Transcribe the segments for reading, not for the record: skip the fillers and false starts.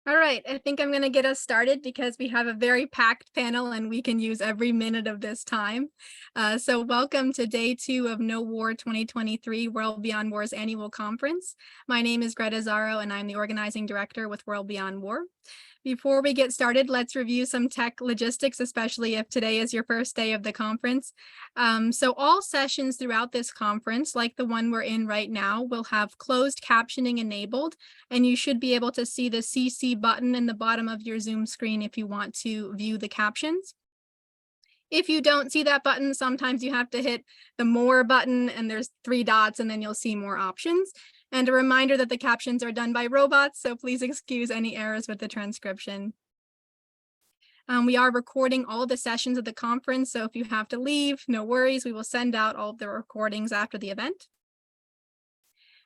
All right, I think I'm going to get us started because we have a very packed panel and we can use every minute of this time. So welcome to day 2 of No War 2023 World Beyond War's annual conference. My name is Greta Zaro and I'm the organizing director with World Beyond War. Before we get started, let's review some tech logistics, especially if today is your first day of the conference. So all sessions throughout this conference, like the one we're in right now, will have closed captioning enabled, and you should be able to see the CC button in the bottom of your Zoom screen if you want to view the captions. If you don't see that button, sometimes you have to hit the More button and there's 3 dots and then you'll see more options. And a reminder that the captions are done by robots, so please excuse any errors with the transcription. We are recording all of the sessions of the conference, so if you have to leave, no worries, we will send out all of the recordings after the event.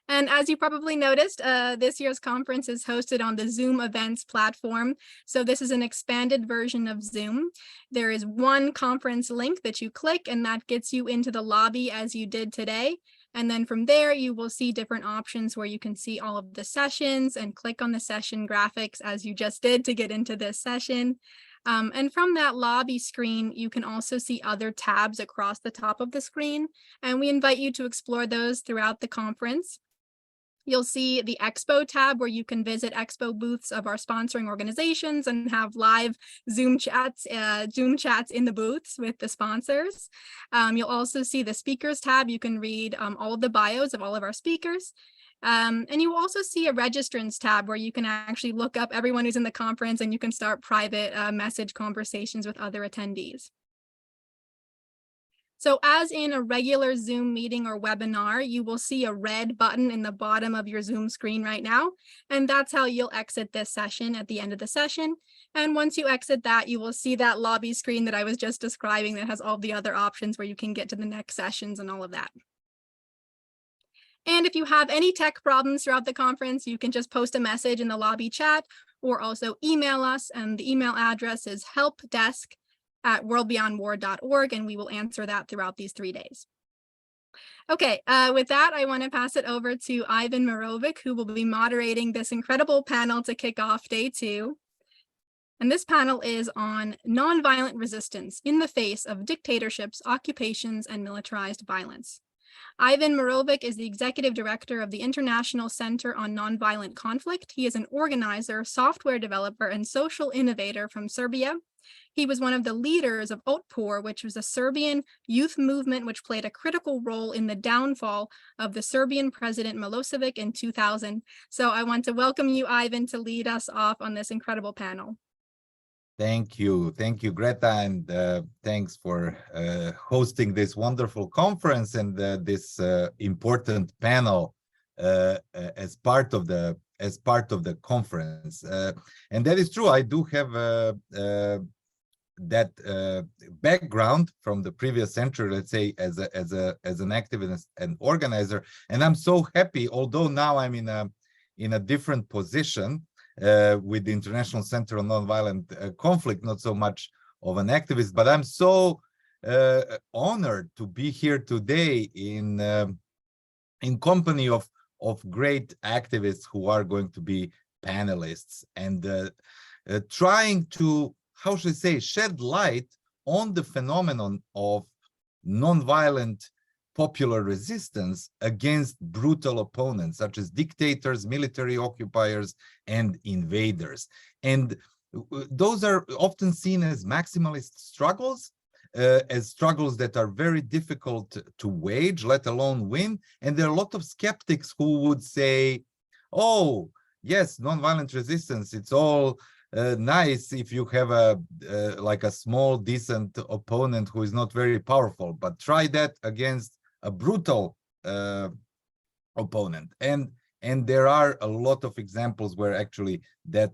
And as you probably noticed, this year's conference is hosted on the Zoom Events platform. So this is an expanded version of Zoom. There is one conference link that you click and that gets you into the lobby as you did today. And then from there, you will see different options where you can see all of the sessions and click on the session graphics as you just did to get into this session. And from that lobby screen, you can also see other tabs across the top of the screen. And we invite you to explore those throughout the conference. You'll see the Expo tab where you can visit Expo booths of our sponsoring organizations and have live Zoom chats in the booths with the sponsors. You'll also see the speakers tab. You can read all of the bios of all of our speakers. And you will also see a registrants tab where you can actually look up everyone who's in the conference and you can start private message conversations with other attendees. So as in a regular Zoom meeting or webinar, you will see a red button in the bottom of your Zoom screen right now. And that's how you'll exit this session at the end of the session. And once you exit that, you will see that lobby screen that I was just describing that has all the other options where you can get to the next sessions and all of that. And if you have any tech problems throughout the conference, you can just post a message in the lobby chat or also email us. And the email address is helpdesk@WorldBeyondWar.org, and we will answer that throughout these 3 days. Okay, with that, I want to pass it over to Ivan Marovic, who will be moderating this incredible panel to kick off day 2. And this panel is on nonviolent resistance in the face of dictatorships, occupations, and militarized violence. Ivan Marovic is the executive director of the International Center on Nonviolent Conflict. He is an organizer, software developer, and social innovator from Serbia. He was one of the leaders of Otpor, which was a Serbian youth movement which played a critical role in the downfall of the Serbian president Milosevic in 2000. So I want to welcome you, Ivan, to lead us off on this incredible panel. Thank you, Greta, and thanks for hosting this wonderful conference and this important panel as part of the conference. And that is true. I do have that background from the previous century, let's say, as an activist and organizer, and I'm so happy. Although now I'm in a different position. With the International Center on Nonviolent Conflict, not so much of an activist, but I'm so honored to be here today in company of great activists who are going to be panelists and trying to, how should I say, shed light on the phenomenon of nonviolent popular resistance against brutal opponents such as dictators, military occupiers, and invaders. And those are often seen as maximalist struggles, as struggles that are very difficult to wage, let alone win. And there are a lot of skeptics who would say, oh, yes, nonviolent resistance, it's all nice if you have like a small, decent opponent who is not very powerful, but try that against a brutal opponent, and there are a lot of examples where actually that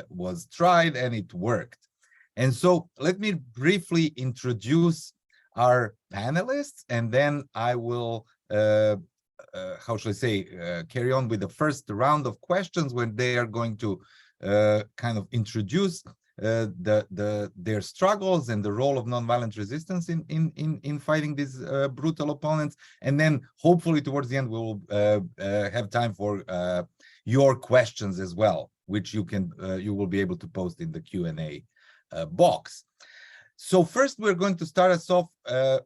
was tried and it worked. And so let me briefly introduce our panelists, and then I will how should I say, carry on with the first round of questions when they are going to kind of introduce their struggles and the role of nonviolent resistance in fighting these brutal opponents. And then hopefully towards the end we will have time for your questions as well, which you will be able to post in the Q&A box. So first, we're going to start us off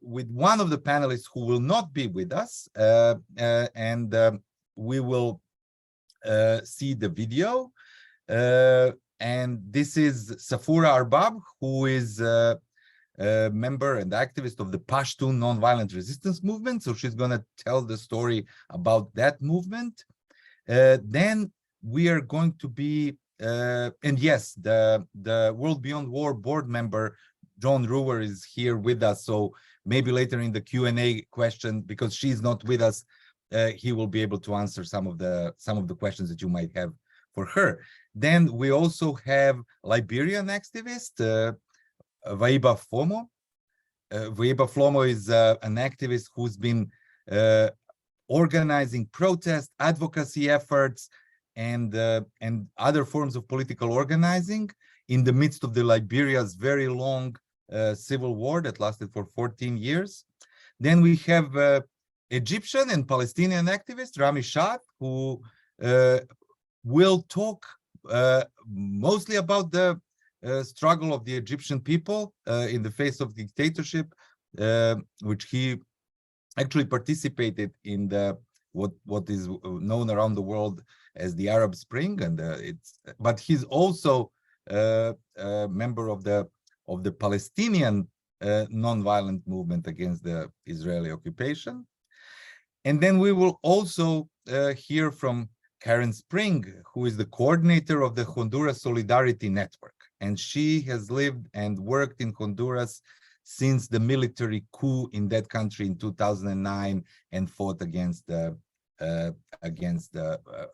with one of the panelists who will not be with us, and we will see the video. And this is Safoora Arbab, who is a member and activist of the Pashtun nonviolent resistance movement. So she's going to tell the story about that movement. Then we are going to be, and yes, the World Beyond War board member, John Ruwer, is here with us. So maybe later in the Q&A question, because she's not with us, he will be able to answer some of the questions that you might have for her. Then we also have Liberian activist, Vaiba Flomo. Vaiba Flomo is an activist who's been organizing protest, advocacy efforts, and other forms of political organizing in the midst of the Liberia's very long civil war that lasted for 14 years. Then we have Egyptian and Palestinian activist Ramy Shaath, who will talk mostly about the struggle of the Egyptian people in the face of dictatorship, which he actually participated in the what is known around the world as the Arab Spring, and but he's also a member of the Palestinian nonviolent movement against the Israeli occupation. And then we will also hear from Karen Spring, who is the coordinator of the Honduras Solidarity Network. And she has lived and worked in Honduras since the military coup in that country in 2009 and fought against the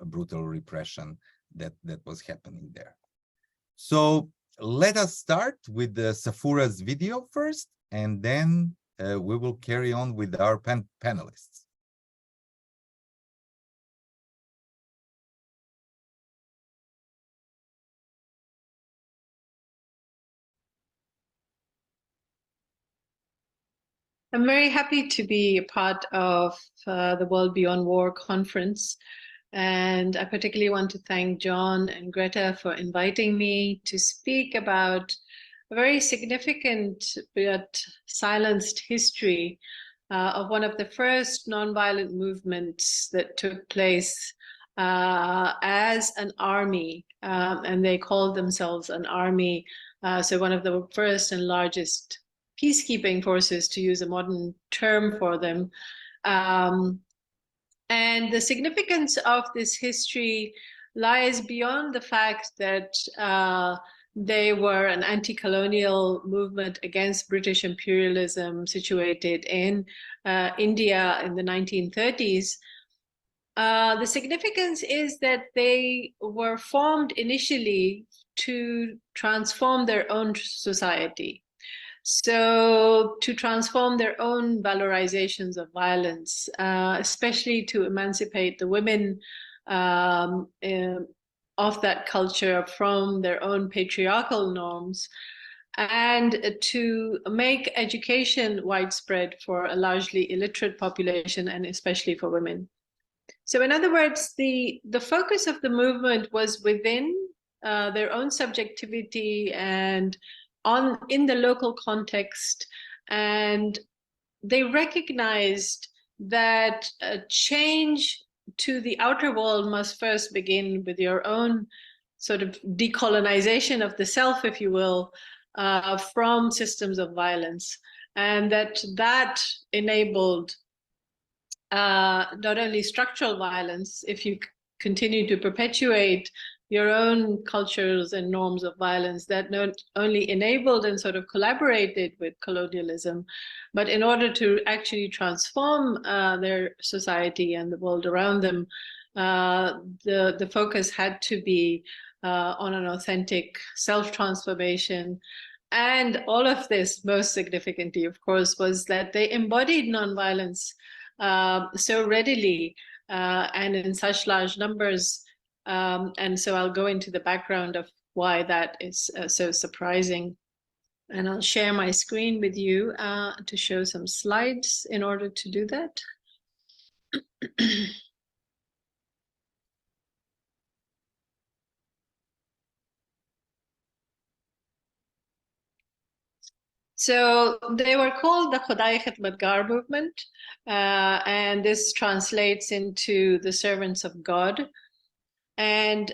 brutal repression that was happening there. So let us start with Safoora's video first, and then we will carry on with our panelists. I'm very happy to be a part of the World Beyond War conference. And I particularly want to thank John and Greta for inviting me to speak about a very significant but silenced history of one of the first nonviolent movements that took place as an army, and they called themselves an army. So one of the first and largest peacekeeping forces, to use a modern term for them. And the significance of this history lies beyond the fact that they were an anti-colonial movement against British imperialism situated in India in the 1930s. The significance is that they were formed initially to transform their own society. So to transform their own valorizations of violence, especially to emancipate the women of that culture from their own patriarchal norms, and to make education widespread for a largely illiterate population, and especially for women. So in other words, the focus of the movement was within their own subjectivity and in the local context, and they recognized that a change to the outer world must first begin with your own sort of decolonization of the self, if you will, from systems of violence, and that enabled not only structural violence, if you continue to perpetuate your own cultures and norms of violence, that not only enabled and sort of collaborated with colonialism, but in order to actually transform their society and the world around them, the focus had to be on an authentic self-transformation. And all of this, most significantly, of course, was that they embodied nonviolence so readily and in such large numbers. And so I'll go into the background of why that is so surprising. And I'll share my screen with you to show some slides in order to do that. So they were called the Khudai Khidmatgar movement, and this translates into the servants of God. And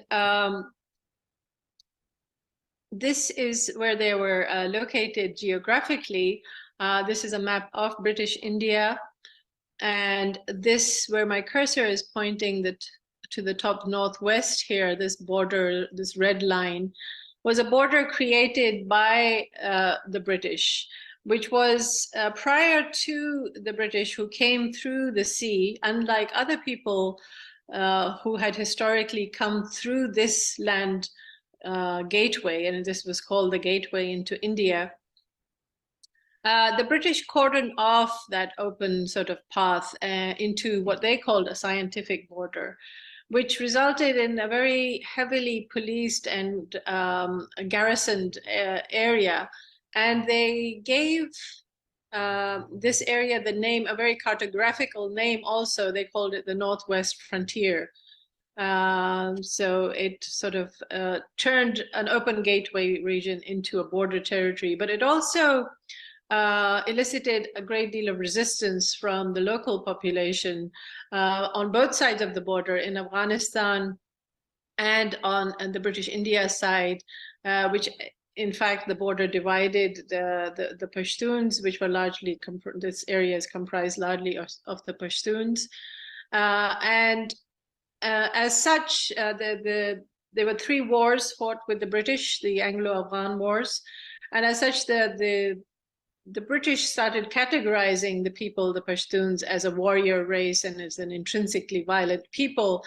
this is where they were located geographically. This is a map of British India. And this, where my cursor is pointing to the top northwest here, this border, this red line, was a border created by the British, which was prior to the British, who came through the sea, unlike other people who had historically come through this land gateway, and this was called the gateway into India. The British cordoned off that open sort of path into what they called a scientific border, which resulted in a very heavily policed and garrisoned area. And they gave this area the name, a very cartographical name also. They called it the Northwest Frontier. So it sort of turned an open gateway region into a border territory, but it also elicited a great deal of resistance from the local population on both sides of the border, in Afghanistan and on the British India side, which in fact the border divided the Pashtuns, which were largely, this area is comprised largely of the Pashtuns. And as such, there were 3 wars fought with the British, the Anglo-Afghan wars. And as such, the British started categorizing the people, the Pashtuns, as a warrior race and as an intrinsically violent people,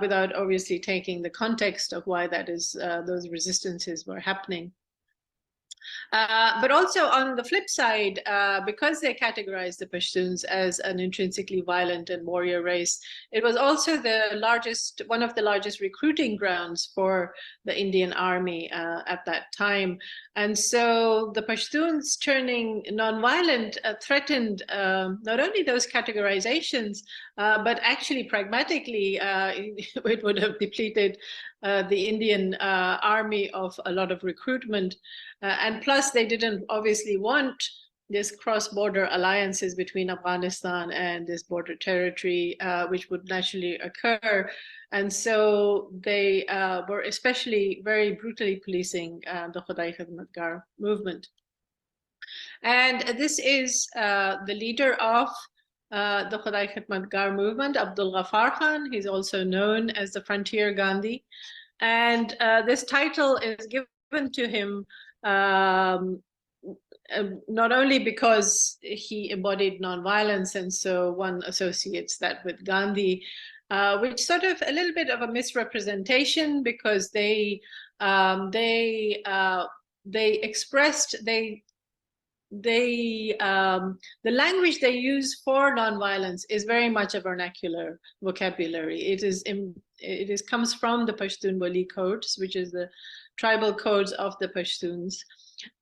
without obviously taking the context of why that is, those resistances were happening. But also on the flip side, because they categorized the Pashtuns as an intrinsically violent and warrior race, it was also one of the largest recruiting grounds for the Indian army at that time. And so the Pashtuns turning nonviolent threatened not only those categorizations, but actually pragmatically, it would have depleted the Indian army of a lot of recruitment. And plus, they didn't obviously want this cross-border alliances between Afghanistan and this border territory, which would naturally occur. And so they were especially very brutally policing the Khudai Khidmatgar movement. And this is the leader of the Khudai Khidmatgar movement, Abdul Ghaffar Khan. He's also known as the Frontier Gandhi. And this title is given to him not only because he embodied nonviolence, and so one associates that with Gandhi, which sort of a little bit of a misrepresentation, because the language they use for nonviolence is very much a vernacular vocabulary. It comes from the Pashtun Wali codes, which is the tribal codes of the Pashtuns,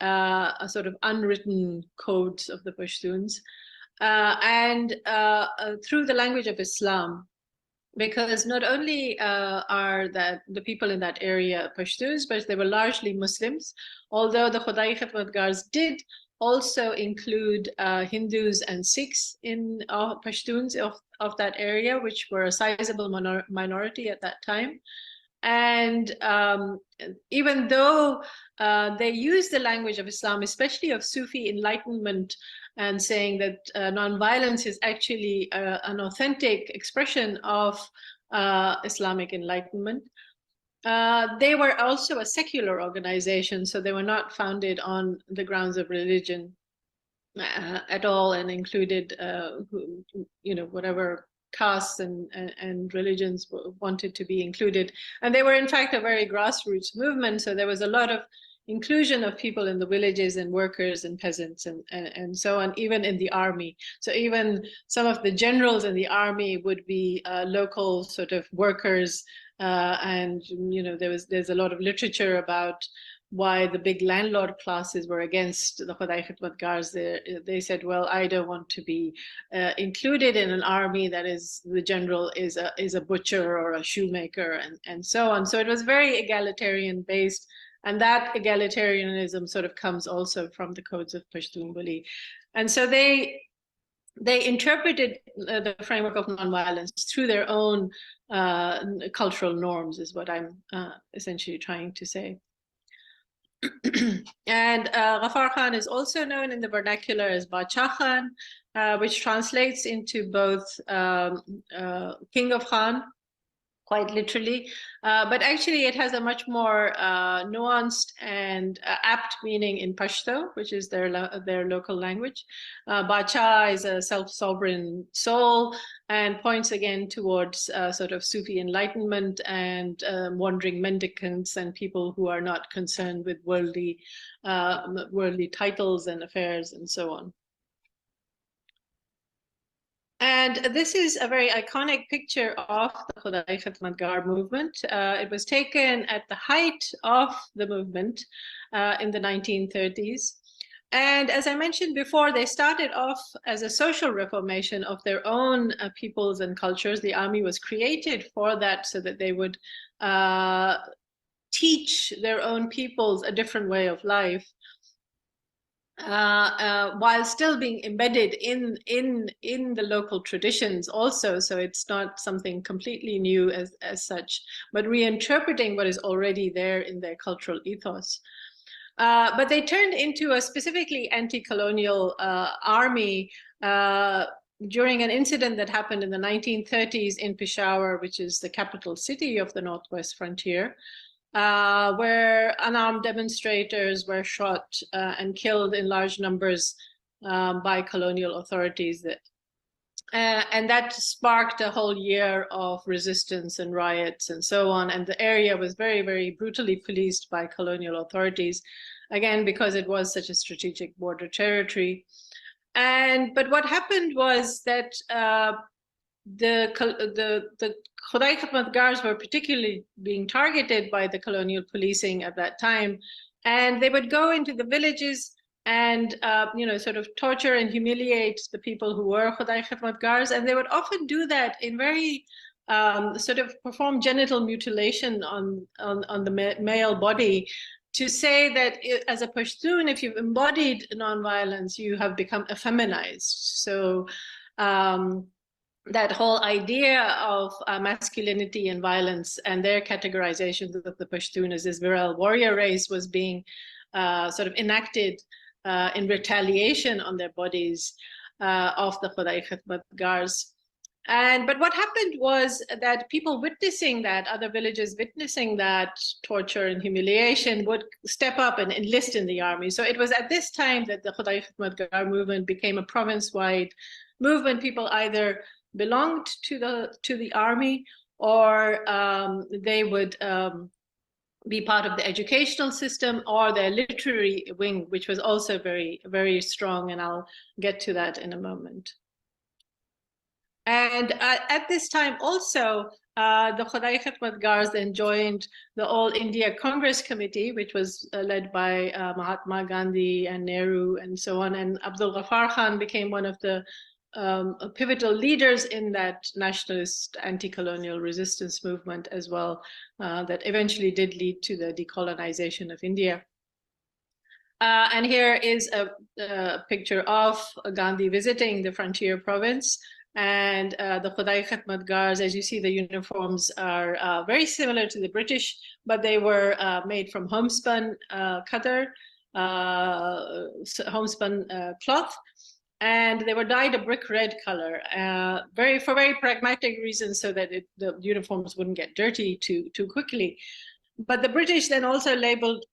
a sort of unwritten codes of the Pashtuns, and through the language of Islam, because not only are the people in that area Pashtuns, but they were largely Muslims, although the Khudai Khidmatgars did also include Hindus and Sikhs in Pashtuns of that area, which were a sizable minority at that time. And even though they use the language of Islam, especially of Sufi enlightenment, and saying that nonviolence is actually an authentic expression of Islamic enlightenment, they were also a secular organization, so they were not founded on the grounds of religion at all, and included, whatever castes and religions wanted to be included. And they were in fact a very grassroots movement, so there was a lot of inclusion of people in the villages and workers and peasants and so on, even in the army. So even some of the generals in the army would be local sort of workers, and there's a lot of literature about why the big landlord classes were against the Khudai Khidmatgars. They said, well, I don't want to be included in an army that is, the general is a butcher or a shoemaker and so on. So it was very egalitarian based, And that egalitarianism sort of comes also from the codes of Pashtun Bali. And so they interpreted the framework of nonviolence through their own cultural norms, is what I'm essentially trying to say. And Ghaffar Khan is also known in the vernacular as Bacha Khan, which translates into both King of Khan, quite literally, but actually it has a much more nuanced and apt meaning in Pashto, which is their local language. Bacha is a self-sovereign soul and points again towards sort of Sufi enlightenment and wandering mendicants and people who are not concerned with worldly titles and affairs and so on. And this is a very iconic picture of the Khudai Khidmatgar movement. It was taken at the height of the movement in the 1930s. And as I mentioned before, they started off as a social reformation of their own peoples and cultures. The army was created for that, so that they would teach their own peoples a different way of life. While still being embedded in the local traditions also, so it's not something completely new as such, but reinterpreting what is already there in their cultural ethos. But they turned into a specifically anti-colonial army during an incident that happened in the 1930s in Peshawar, which is the capital city of the Northwest frontier. Where unarmed demonstrators were shot and killed in large numbers by colonial authorities. And that sparked a whole year of resistance and riots and so on. And the area was very, very brutally policed by colonial authorities, again, because it was such a strategic border territory. But what happened was that the Khudai Khidmatgars were particularly being targeted by the colonial policing at that time, and they would go into the villages and sort of torture and humiliate the people who were Khudai Khidmatgars, and they would often do that in very sort of perform genital mutilation on the male body, to say that as a Pashtun, if you've embodied nonviolence, you have become effeminized. So that whole idea of masculinity and violence and their categorization of the Pashtun as this virile warrior race was being sort of enacted in retaliation on their bodies of the Khudai Khidmatgars. But what happened was that people witnessing that, other villagers witnessing that torture and humiliation, would step up and enlist in the army. So it was at this time that the Khudai Khidmatgar movement became a province-wide movement. People either belonged to the army, or they would be part of the educational system, or their literary wing, which was also very, very strong, and I'll get to that in a moment. And at this time also, the Khudai Khidmatgars then joined the All India Congress Committee, which was led by Mahatma Gandhi and Nehru and so on, and Abdul Ghaffar Khan became one of the pivotal leaders in that nationalist anti-colonial resistance movement as well, that eventually did lead to the decolonization of India. And here is a picture of Gandhi visiting the frontier province. And the Khudai Khidmatgars, as you see, the uniforms are very similar to the British, but they were made from homespun khatar, homespun cloth. And they were dyed a brick red color, for very pragmatic reasons, so that the uniforms wouldn't get dirty too quickly. But the British then also labeled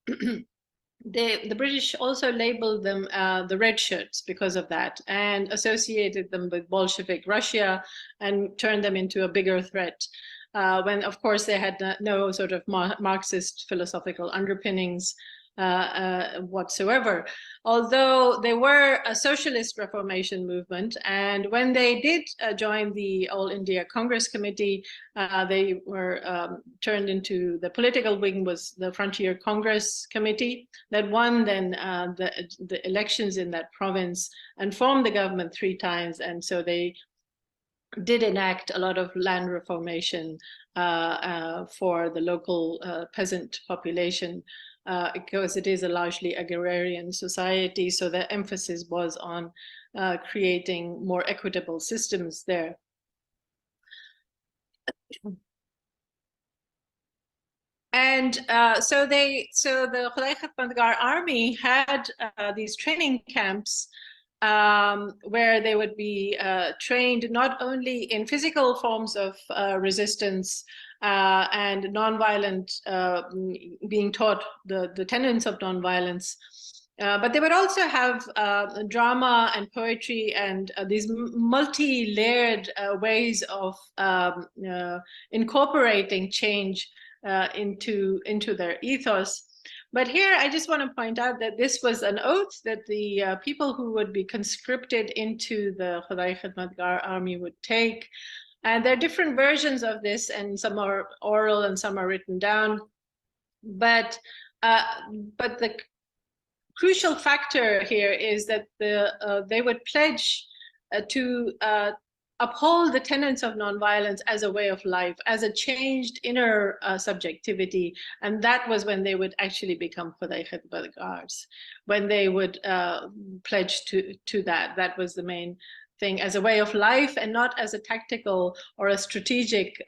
the British also labeled them the red shirts because of that, and associated them with Bolshevik Russia and turned them into a bigger threat. When, of course, they had no sort of Marxist philosophical underpinnings whatsoever, although they were a socialist reformation movement. And when they did join the All India Congress Committee, they were turned into the political wing, was the Frontier Congress Committee, that won then the elections in that province and formed the government 3 times. And so they did enact a lot of land reformation for the local peasant population. because it is a largely agrarian society. So the emphasis was on creating more equitable systems there. And so the Khudai Khidmatgar army had these training camps where they would be trained not only in physical forms of resistance and nonviolent, being taught the tenets of nonviolence, but they would also have drama and poetry and these multi-layered ways of incorporating change into their ethos. But here I just want to point out that this was an oath that the people who would be conscripted into the Khudai Khidmatgar army would take. And there are different versions of this, and some are oral and some are written down. But the crucial factor here is that they would pledge to uphold the tenets of nonviolence as a way of life, as a changed inner subjectivity. And that was when they would actually become Khudai Khidmatgars, when they would pledge to that. That was the main thing, as a way of life and not as a tactical or a strategic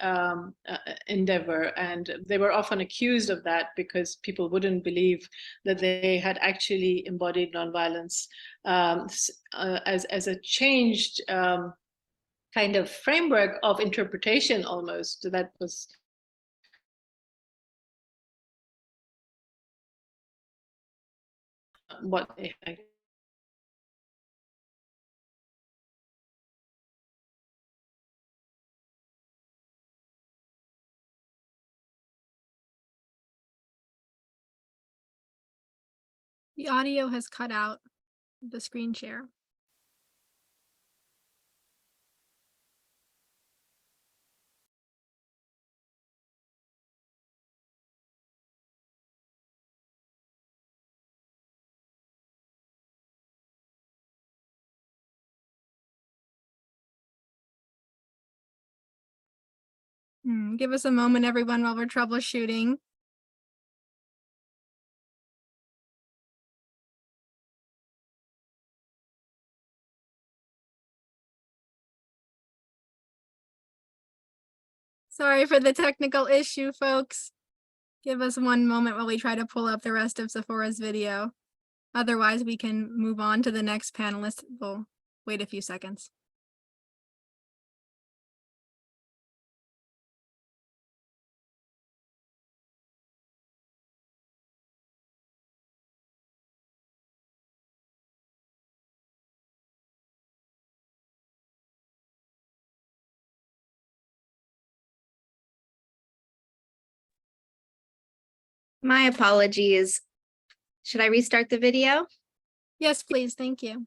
endeavor. And they were often accused of that because people wouldn't believe that they had actually embodied nonviolence as a changed kind of framework of interpretation almost. That was what they had. The audio has cut out the screen share. Give us a moment, everyone, while we're troubleshooting. Sorry for the technical issue, folks. Give us one moment while we try to pull up the rest of Safoura's video. Otherwise, we can move on to the next panelist. We'll wait a few seconds. My apologies. Should I restart the video? Yes, please. Thank you.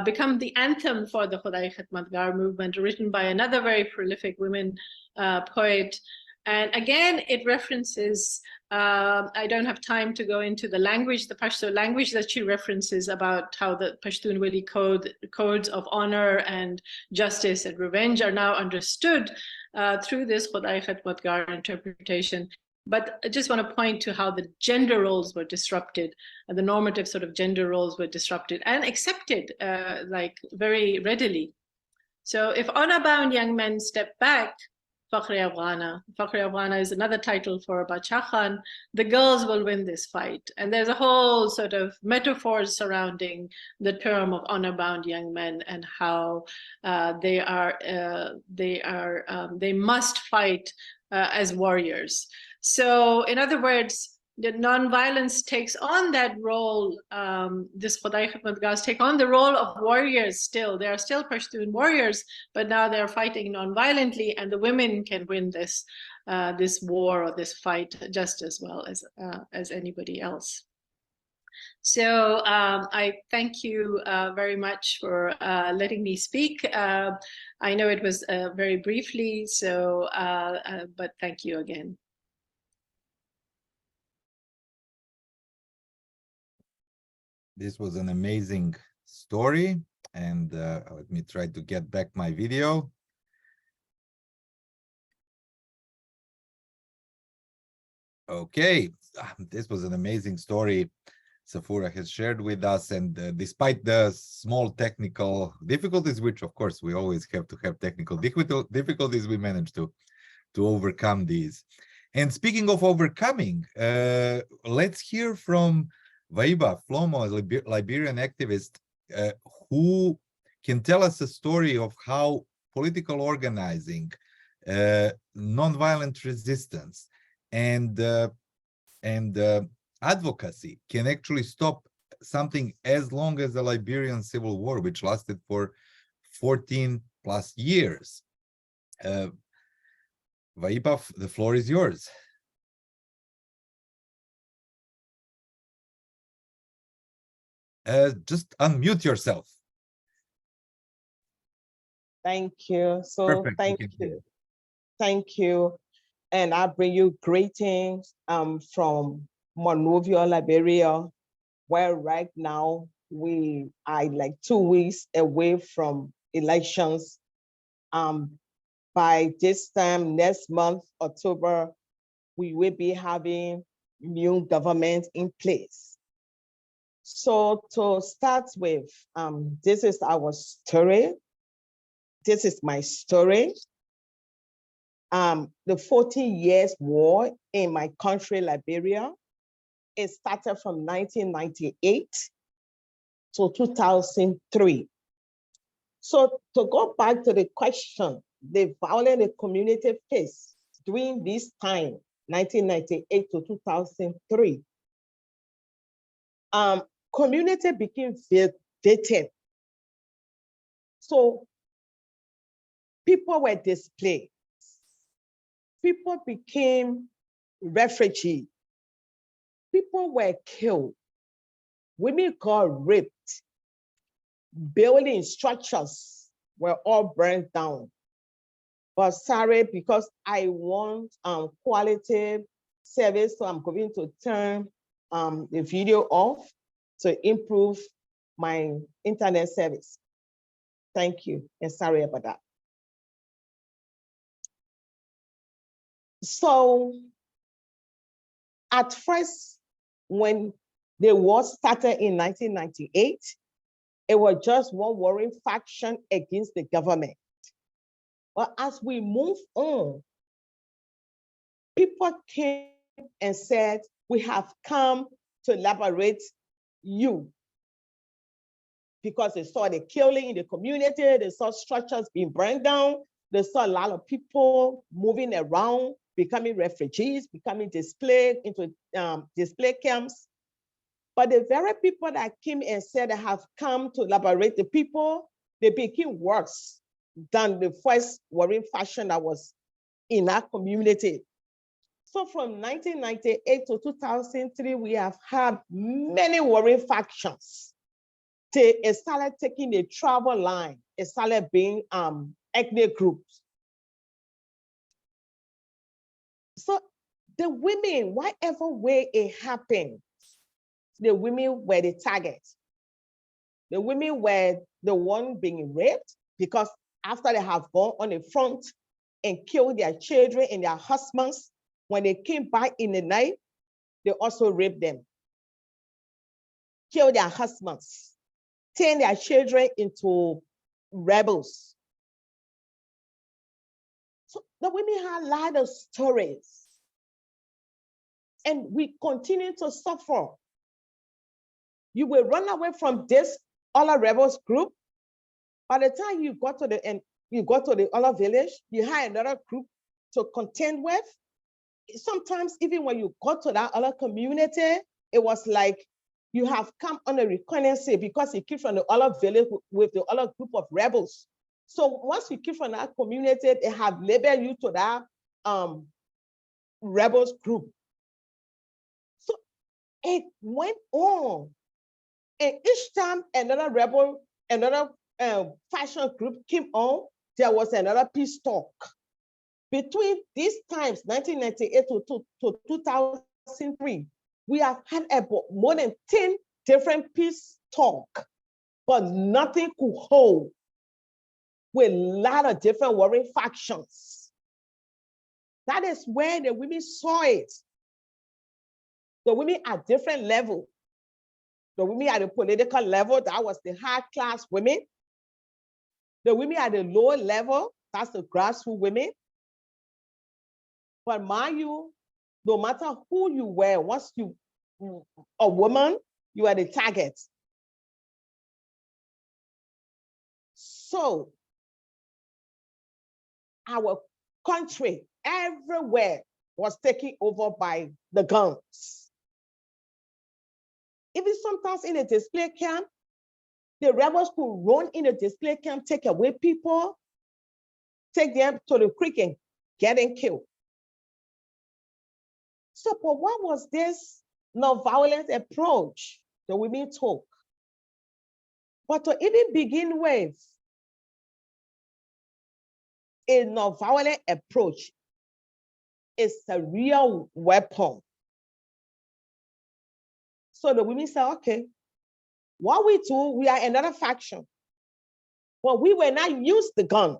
Become the anthem for the Khudai Khidmatgar movement, written by another very prolific women poet. And again, it references, I don't have time to go into the language, the Pashtun language that she references about how the Pashtun Wali codes of honor and justice and revenge are now understood through this Khudai Khidmatgar interpretation. But I just want to point to how the gender roles were disrupted, and the normative sort of gender roles were disrupted and accepted like very readily. So if honor-bound young men step back, Fakhri Afghana is another title for Bacha Khan, the girls will win this fight. And there's a whole sort of metaphors surrounding the term of honor-bound young men and how they must fight as warriors. So in other words, the nonviolence takes on that role. This Khudai Khidmatgars take on the role of warriors still. They are still Pashtun warriors, but now they're fighting nonviolently, and the women can win this this war or this fight just as well as anybody else. So I thank you very much for letting me speak. I know it was very briefly, so but thank you again. This was an amazing story, and let me try to get back my video. Okay, this was an amazing story Safoora has shared with us, and despite the small technical difficulties, which of course we always have to have technical difficulties, we managed to overcome these. And speaking of overcoming, let's hear from Vaiba Flomo, a Liberian activist, who can tell us a story of how political organizing, nonviolent resistance, and advocacy can actually stop something as long as the Liberian Civil War, which lasted for 14 plus years. Vaiba, the floor is yours. Just unmute yourself. Thank you. So Perfect. thank you. Thank you. And I bring you greetings from Monrovia, Liberia, where right now we are like 2 weeks away from elections. By this time next month, October, we will be having new government in place. So to start with, this is our story. This is my story. The 14 years war in my country, Liberia, it started from 1998 to 2003. So to go back to the question, the violence the community faced during this time, 1998 to 2003, community became victim. So people were displaced. People became refugees. People were killed. Women got raped. Building structures were all burned down. But sorry, because I want quality service, so I'm going to turn the video off to improve my internet service. Thank you, and sorry about that. So at first, when the war started in 1998, it was just one warring faction against the government. But as we move on, people came and said, we have come to liberate you. Because they saw the killing in the community, they saw structures being burned down, they saw a lot of people moving around, becoming refugees, becoming displaced into display camps. But the very people that came and said they have come to liberate the people, they became worse than the first warring faction that was in our community. So from 1998 to 2003, we have had many warring factions. It started taking the travel line. It started being ethnic groups. So the women, whatever way it happened, the women were the target. The women were the one being raped because after they have gone on the front and killed their children and their husbands, when they came back in the night, they also raped them, killed their husbands, turn their children into rebels. So the women had a lot of stories. And we continue to suffer. You will run away from this other rebels group. By the time you got to the end, you go to the other village, you had another group to contend with. Sometimes even when you got to that other community, it was like you have come on a reconnaissance because you came from the other village with the other group of rebels. So once you came from that community, they have labeled you to that rebels group. So it went on. And each time another rebel, another faction group came on, there was another peace talk. Between these times, 1998 to 2003, we have had about more than 10 different peace talk, but nothing could hold with a lot of different warring factions. That is where the women saw it. The women at different levels. The women at the political level, that was the high class women. The women at the lower level, that's the grassroots women. But mind you, no matter who you were, once you a woman, you are the target. So our country everywhere was taken over by the guns. Even sometimes in a display camp, the rebels could run in a display camp, take away people, take them to the creek and get them killed. So, but what was this nonviolent approach that women took? But to even begin with, a nonviolent approach is a real weapon. So the women said, okay, what we do, we are another faction. But we will not use the gun.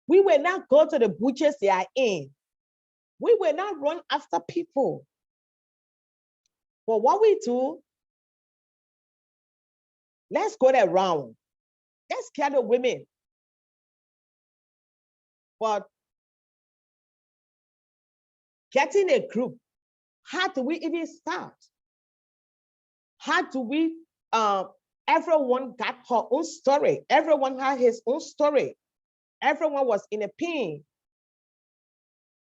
We will not go to the butchers they are in. We will not run after people. But what we do, let's go around. Let's scare the women. But getting a group, how do we even start? How do we, everyone got her own story. Everyone had his own story. Everyone was in a pain.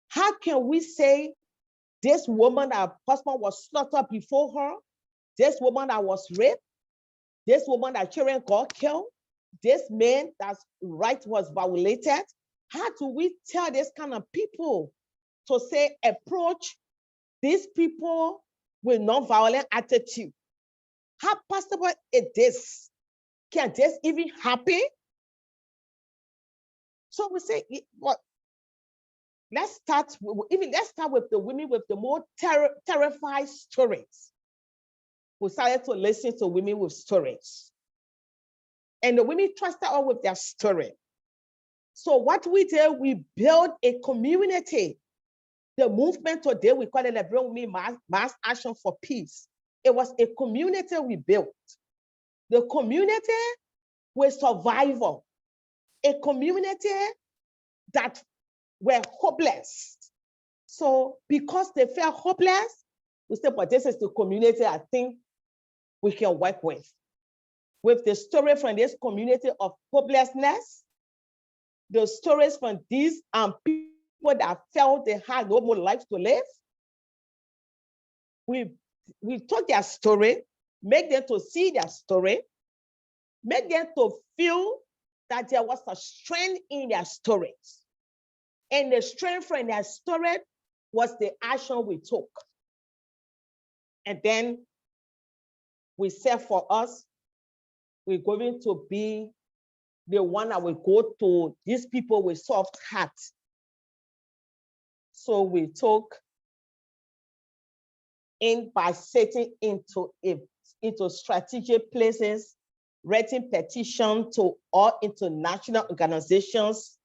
How can we say this woman, her husband was slaughtered before her, this woman that was raped, this woman that children got killed, this man that's right was violated? How do we tell this kind of people to say approach these people with nonviolent attitude? How possible is this? Can this even happen? So we say, what? Let's start with the women with the more terrified stories. We started to listen to women with stories. And the women trusted us with their story. So what we did, we built a community. The movement today, we call it Liberian Women Mass Action for Peace. It was a community we built. The community with survival. A community that were hopeless. So because they felt hopeless, we said, but this is the community I think we can work with. With the story from this community of hopelessness, the stories from these people that felt they had no more life to live, we took their story, make them to see their story, make them to feel that there was a strength in their stories. And the strength from their story was the action we took. And then we said for us, we're going to be the one that will go to these people with soft hearts. So we took in by setting into strategic places, writing petition to all international organizations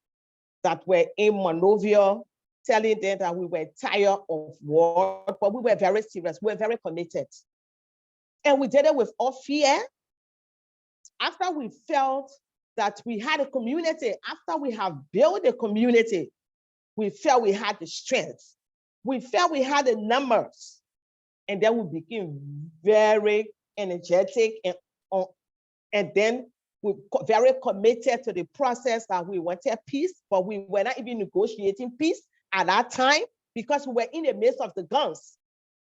that were in Monrovia, telling them that we were tired of war, but we were very serious, we were very committed. And we did it with all fear. After we felt that we had a community, after we have built a community, we felt we had the strength. We felt we had the numbers. And then we became very energetic and then we very committed to the process that we wanted peace, but we were not even negotiating peace at that time because we were in the midst of the guns.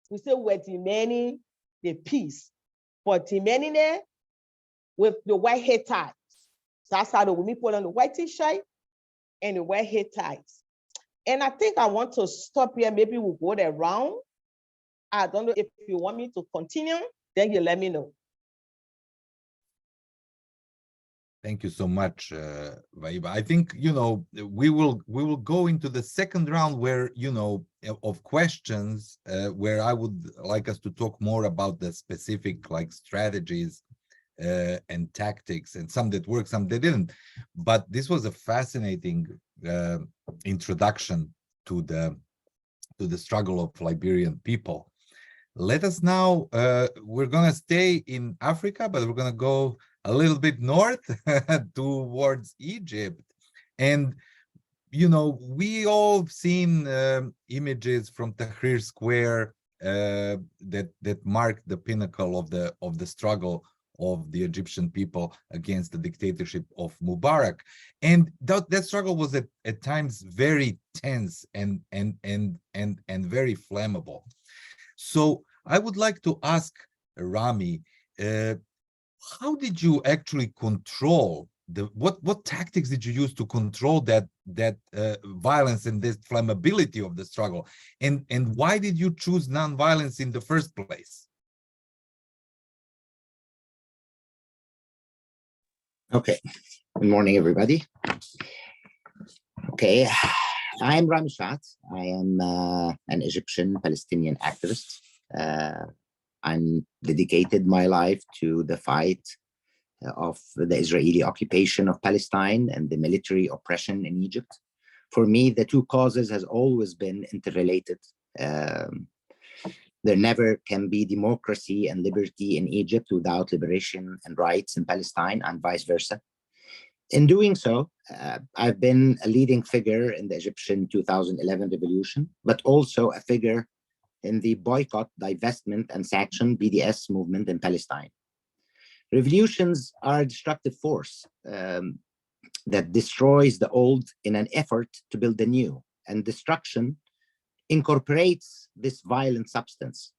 We said we were demanding the peace, but demanding it with the white hair ties. So that's how the women put on the white t-shirt and the white hair ties. And I think I want to stop here. Maybe we'll go around I don't know if you want me to continue, then you let me know. Thank you so much, Vaiba. I think, you know, we will go into the second round where, you know, of questions where I would like us to talk more about the specific like strategies and tactics, and some that worked, some that didn't. But this was a fascinating introduction to the struggle of Liberian people. Let us now, we're gonna stay in Africa, but we're gonna go a little bit north towards Egypt. And, you know, we all seen images from Tahrir Square that mark the pinnacle of the struggle of the Egyptian people against the dictatorship of Mubarak. And that struggle was at times very tense and very flammable. So I would like to ask Ramy, how did you actually control what tactics did you use to control that violence and this flammability of the struggle, and why did you choose nonviolence in the first place? Okay, good morning, everybody. Okay, I'm Ramy Shaath. I am an Egyptian-Palestinian activist. I'm dedicated my life to the fight of the Israeli occupation of Palestine and the military oppression in Egypt. For me, the two causes has always been interrelated. There never can be democracy and liberty in Egypt without liberation and rights in Palestine, and vice versa. In doing so, I've been a leading figure in the Egyptian 2011 revolution, but also a figure in the boycott, divestment, and sanction BDS movement in Palestine. Revolutions are a destructive force that destroys the old in an effort to build the new, and destruction incorporates this violent substance.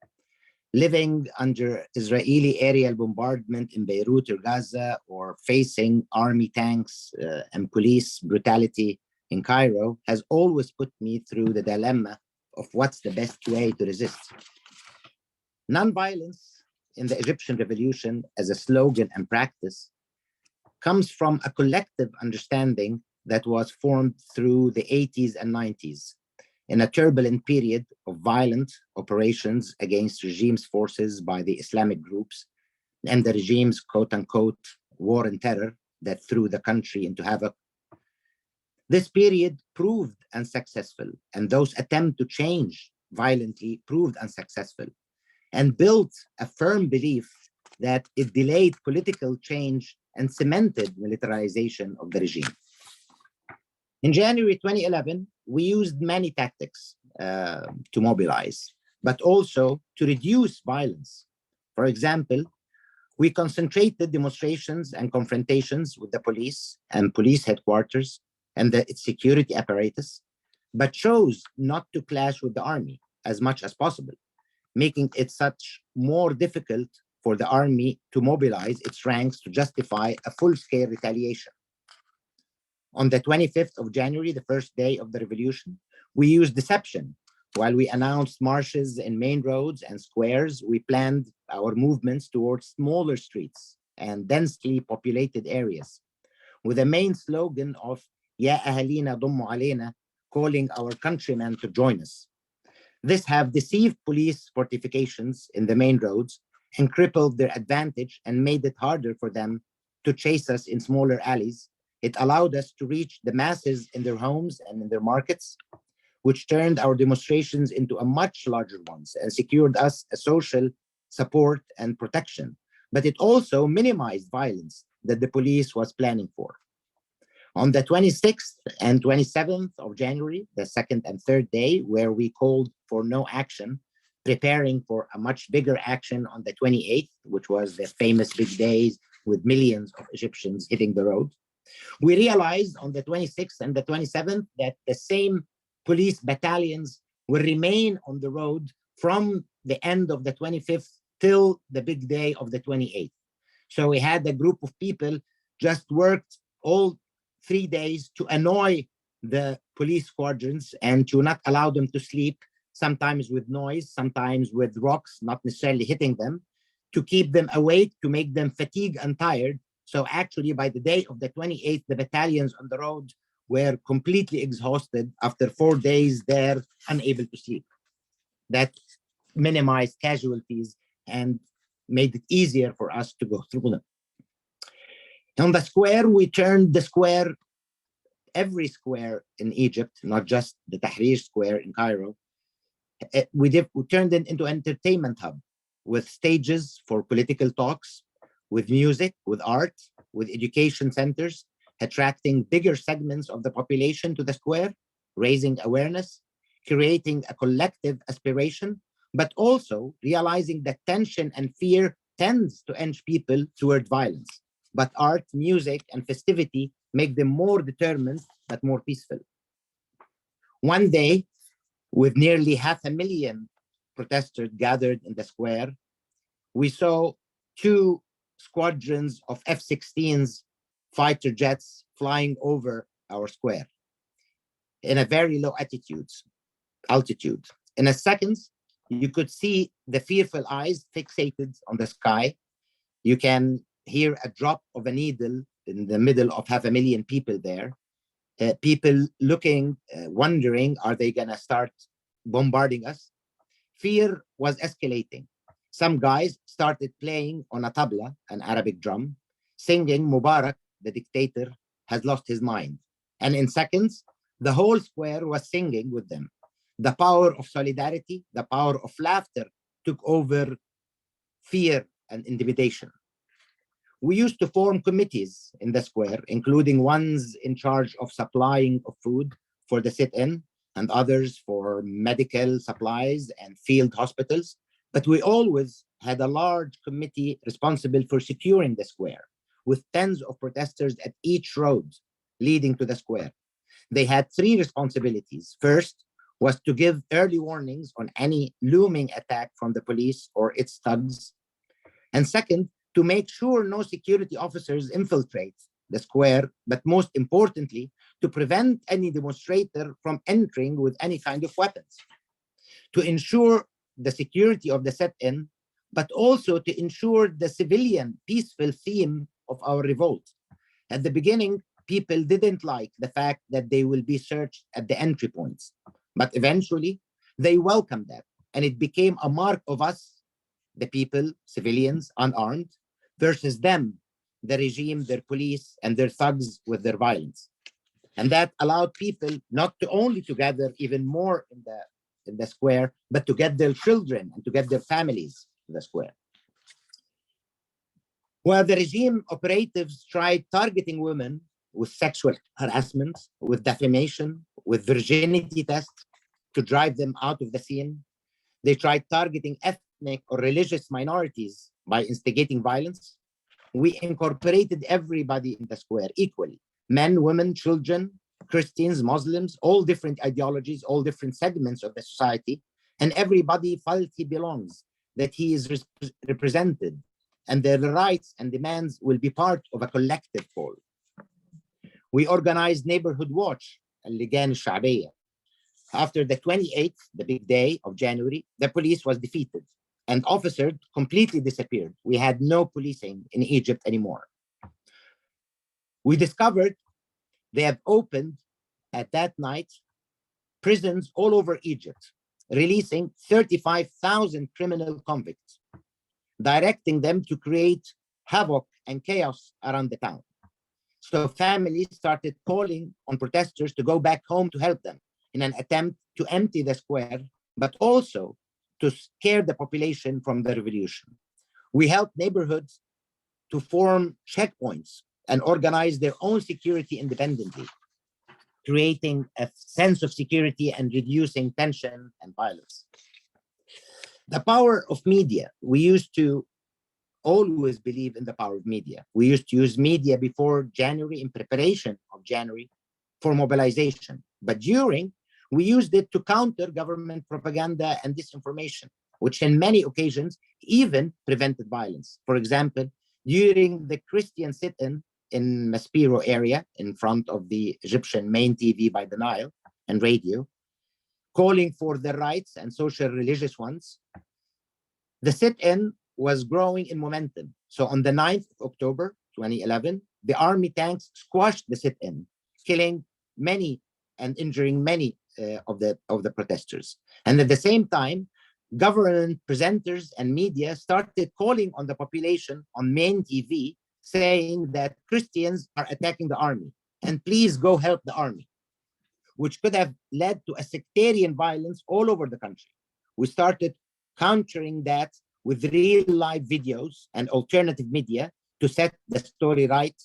Living under Israeli aerial bombardment in Beirut or Gaza, or facing army tanks and police brutality in Cairo has always put me through the dilemma of what's the best way to resist. Nonviolence in the Egyptian revolution as a slogan and practice comes from a collective understanding that was formed through the 80s and 90s in a turbulent period of violent operations against regime's forces by the Islamic groups and the regime's quote-unquote war and terror that threw the country into havoc. This period proved unsuccessful, and those attempts to change violently proved unsuccessful, and built a firm belief that it delayed political change and cemented militarization of the regime. In January 2011, we used many tactics to mobilize, but also to reduce violence. For example, we concentrated demonstrations and confrontations with the police and police headquarters and its security apparatus, but chose not to clash with the army as much as possible, making it such more difficult for the army to mobilize its ranks to justify a full-scale retaliation. On the 25th of January, the first day of the revolution, we used deception. While we announced marches in main roads and squares, we planned our movements towards smaller streets and densely populated areas, with a main slogan of Ya Ahalina Dummu Alayna, calling our countrymen to join us. This have deceived police fortifications in the main roads and crippled their advantage and made it harder for them to chase us in smaller alleys. It allowed us to reach the masses in their homes and in their markets, which turned our demonstrations into a much larger ones and secured us a social support and protection. But it also minimized violence that the police was planning for. On the 26th and 27th of January, the second and third day, where we called for no action, preparing for a much bigger action on the 28th, which was the famous big days with millions of Egyptians hitting the road. We realized on the 26th and the 27th that the same police battalions will remain on the road from the end of the 25th till the big day of the 28th. So we had a group of people just worked all 3 days to annoy the police squadrons and to not allow them to sleep, sometimes with noise, sometimes with rocks, not necessarily hitting them, to keep them awake, to make them fatigued and tired. So actually, by the day of the 28th, the battalions on the road were completely exhausted after 4 days there, unable to sleep. That minimized casualties and made it easier for us to go through them. On the square, we turned the square, every square in Egypt, not just the Tahrir Square in Cairo, we turned it into an entertainment hub with stages for political talks, with music, with art, with education centers, attracting bigger segments of the population to the square, raising awareness, creating a collective aspiration, but also realizing that tension and fear tends to edge people toward violence. But art, music, and festivity make them more determined, but more peaceful. One day, with nearly 500,000 protesters gathered in the square, we saw 2 squadrons of F-16s fighter jets flying over our square in a very low altitude. In a second, you could see the fearful eyes fixated on the sky. You can hear a drop of a needle in the middle of 500,000 people there. People looking, wondering, are they gonna start bombarding us? Fear was escalating. Some guys started playing on a tabla, an Arabic drum, singing Mubarak, the dictator, has lost his mind. And in seconds, the whole square was singing with them. The power of solidarity, the power of laughter took over fear and intimidation. We used to form committees in the square, including ones in charge of supplying of food for the sit-in and others for medical supplies and field hospitals. But we always had a large committee responsible for securing the square, with tens of protesters at each road leading to the square. They had 3 responsibilities. First was to give early warnings on any looming attack from the police or its thugs. And second, to make sure no security officers infiltrate the square, but most importantly, to prevent any demonstrator from entering with any kind of weapons, to ensure the security of the sit-in, but also to ensure the civilian peaceful theme of our revolt. At the beginning, people didn't like the fact that they will be searched at the entry points, but eventually they welcomed that, and it became a mark of us, the people, civilians, unarmed, versus them, the regime, their police, and their thugs with their violence. And that allowed people not to only to gather even more in the square, but to get their children and to get their families in the square. While the regime operatives tried targeting women with sexual harassment, with defamation, with virginity tests to drive them out of the scene, they tried targeting ethnic or religious minorities by instigating violence. We incorporated everybody in the square equally: men, women, children, Christians, Muslims, all different ideologies, all different segments of the society, and everybody felt he belongs, that he is represented, and their rights and demands will be part of a collective whole. We organized Neighborhood Watch, اللجان الشعبية. After the 28th, the big day of January, the police was defeated and officers completely disappeared. We had no policing in Egypt anymore. We discovered they have opened at that night prisons all over Egypt, releasing 35,000 criminal convicts, directing them to create havoc and chaos around the town. So families started calling on protesters to go back home to help them in an attempt to empty the square, but also to scare the population from the revolution. We helped neighborhoods to form checkpoints and organize their own security independently, creating a sense of security and reducing tension and violence. The power of media. We used to always believe in the power of media. We used to use media before January, in preparation of January, for mobilization. But during, we used it to counter government propaganda and disinformation, which in many occasions even prevented violence. For example, during the Christian sit-in in Maspero area, in front of the Egyptian main TV by the Nile and radio, calling for their rights and social religious ones. The sit-in was growing in momentum. So on the 9th of October, 2011, the army tanks squashed the sit-in, killing many and injuring many of the protesters. And at the same time, government presenters and media started calling on the population on main TV, saying that Christians are attacking the army, and please go help the army, which could have led to a sectarian violence all over the country. We started countering that with real live videos and alternative media to set the story right.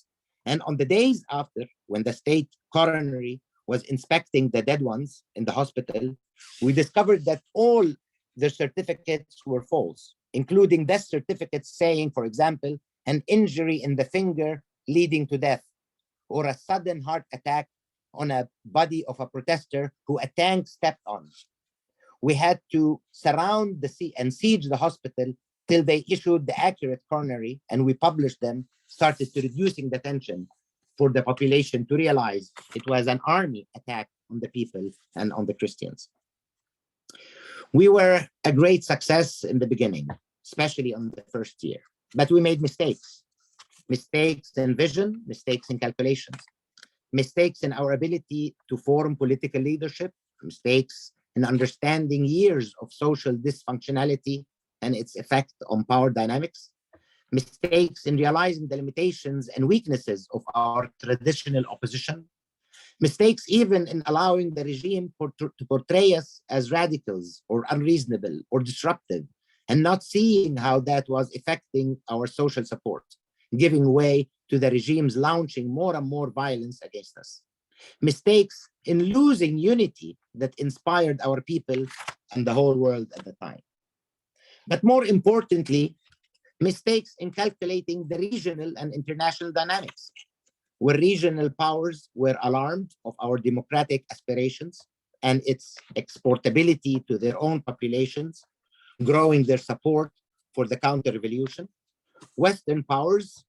And on the days after, when the state coroner was inspecting the dead ones in the hospital, we discovered that all their certificates were false, including death certificates saying, for example, an injury in the finger leading to death, or a sudden heart attack on a body of a protester who a tank stepped on. We had to surround and siege the hospital till they issued the accurate coronary, and we published them, started to reducing the tension for the population to realize it was an army attack on the people and on the Christians. We were a great success in the beginning, especially on the first year, but we made mistakes. Mistakes in vision, mistakes in calculations, mistakes in our ability to form political leadership, mistakes in understanding years of social dysfunctionality and its effect on power dynamics, mistakes in realizing the limitations and weaknesses of our traditional opposition, mistakes even in allowing the regime to portray us as radicals or unreasonable or disruptive, and not seeing how that was affecting our social support, giving way to the regime's launching more and more violence against us. Mistakes in losing unity that inspired our people and the whole world at the time. But more importantly, mistakes in calculating the regional and international dynamics, where regional powers were alarmed of our democratic aspirations and its exportability to their own populations, growing their support for the counter-revolution. Western powers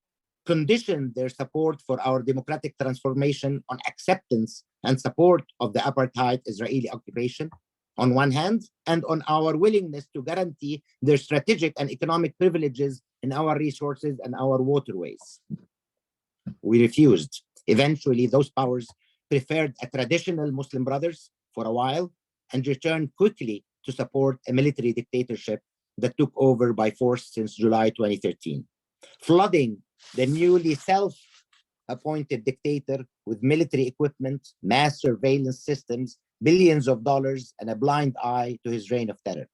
conditioned their support for our democratic transformation on acceptance and support of the apartheid Israeli occupation on one hand, and on our willingness to guarantee their strategic and economic privileges in our resources and our waterways. We refused. Eventually, those powers preferred a traditional Muslim Brothers for a while and returned quickly to support a military dictatorship that took over by force since July 2013, flooding the newly self-appointed dictator with military equipment, mass surveillance systems, billions of dollars, and a blind eye to his reign of terror.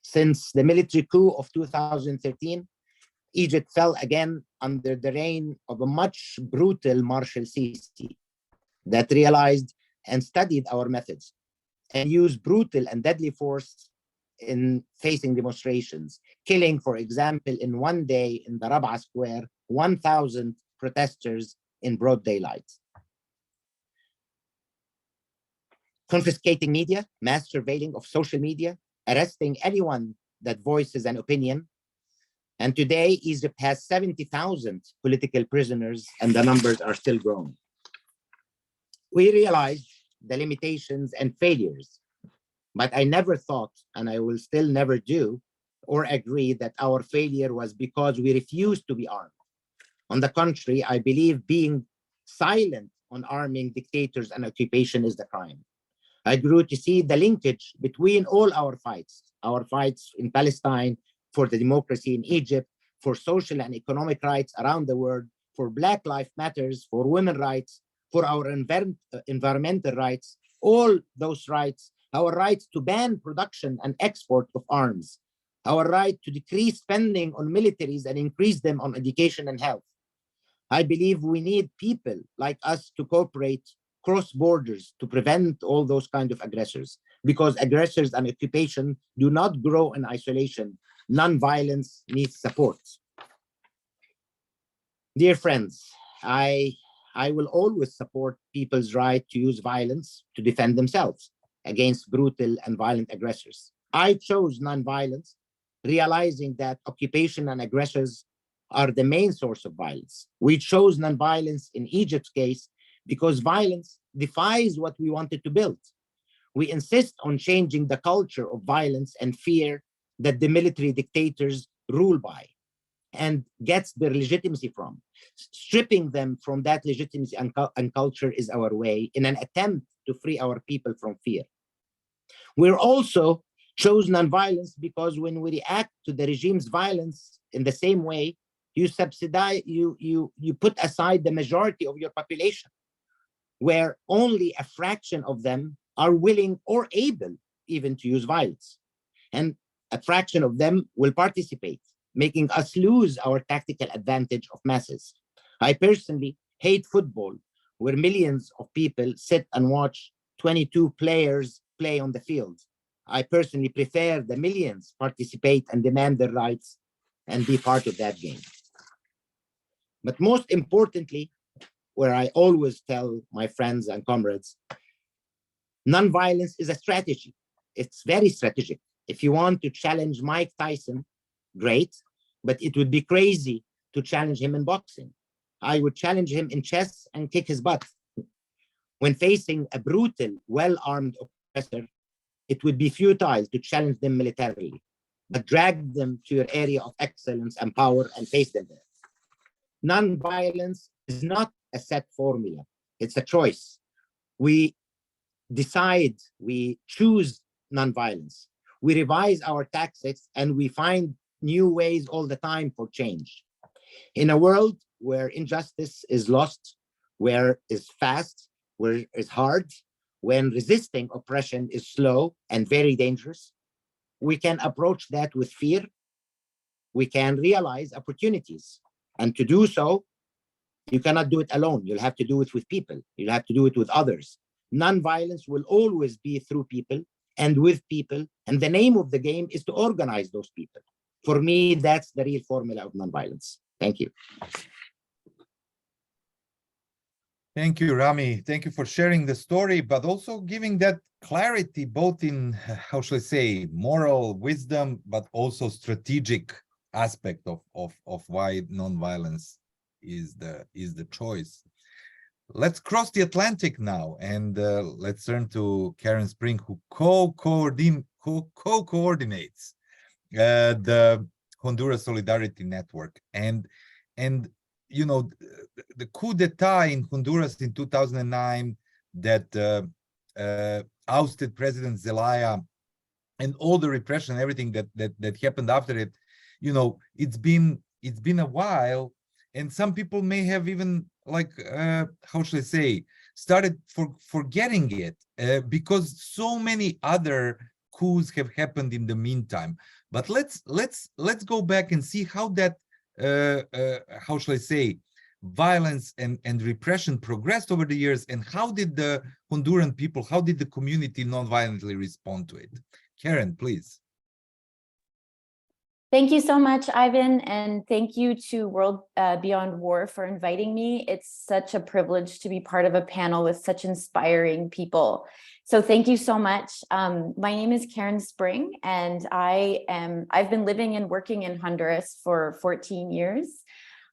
Since the military coup of 2013, Egypt fell again under the reign of a much brutal Marshal Sisi that realized and studied our methods and used brutal and deadly force in facing demonstrations, killing, for example, in one day in the Rab'a Square, 1,000 protesters in broad daylight. Confiscating media, mass surveilling of social media, arresting anyone that voices an opinion. And today, Egypt has 70,000 political prisoners, and the numbers are still growing. We realize the limitations and failures, but I never thought, and I will still never do, or agree that our failure was because we refused to be armed. On the contrary, I believe being silent on arming dictators and occupation is the crime. I grew to see the linkage between all our fights in Palestine, for the democracy in Egypt, for social and economic rights around the world, for Black Lives Matters, for women's rights, for our environmental rights, all those rights, our rights to ban production and export of arms, our right to decrease spending on militaries and increase them on education and health. I believe we need people like us to cooperate cross borders to prevent all those kind of aggressors, because aggressors and occupation do not grow in isolation. Non-violence needs support. Dear friends, I will always support people's right to use violence to defend themselves against brutal and violent aggressors. I chose non-violence, realizing that occupation and aggressors are the main source of violence. We chose non-violence in Egypt's case because violence defies what we wanted to build. We insist on changing the culture of violence and fear that the military dictators rule by and gets their legitimacy from. Stripping them from that legitimacy and culture is our way in an attempt to free our people from fear. We're also chose nonviolence because when we react to the regime's violence in the same way, you subsidize, you put aside the majority of your population, where only a fraction of them are willing or able even to use violence. And a fraction of them will participate, making us lose our tactical advantage of masses. I personally hate football, where millions of people sit and watch 22 players play on the field. I personally prefer the millions participate and demand their rights and be part of that game. But most importantly, where I always tell my friends and comrades, nonviolence is a strategy. It's very strategic. If you want to challenge Mike Tyson, great, but it would be crazy to challenge him in boxing. I would challenge him in chess and kick his butt. When facing a brutal, well-armed oppressor, it would be futile to challenge them militarily, but drag them to your area of excellence and power and face them there. Nonviolence is not a set formula. It's a choice. We decide, we choose nonviolence. We revise our tactics and we find new ways all the time for change. In a world where injustice is lost, where it's fast, where it's hard, when resisting oppression is slow and very dangerous, we can approach that with fear. We can realize opportunities. And to do so, you cannot do it alone. You'll have to do it with people. You'll have to do it with others. Nonviolence will always be through people and with people. And the name of the game is to organize those people. For me, that's the real formula of nonviolence. Thank you. Thank you, Ramy. Thank you for sharing the story, but also giving that clarity, both in, how shall I say, moral wisdom, but also strategic aspect of why nonviolence is the choice. Let's cross the Atlantic now, and let's turn to Karen Spring, who co-coordinates the Honduras Solidarity Network. And you know, the coup d'etat in Honduras in 2009 that ousted President Zelaya, and all the repression, everything that happened after it, you know, it's been a while, and some people may have even, like, how should I say, started forgetting it because so many other coups have happened in the meantime. But let's go back and see how that how shall I say, violence and repression progressed over the years, and how did the Honduran people, how did the community non-violently respond to it? Karen, please. Thank you so much, Ivan, and thank you to World Beyond War for inviting me. It's such a privilege to be part of a panel with such inspiring people. So thank you so much. My name is Karen Spring, and I've been living and working in Honduras for 14 years.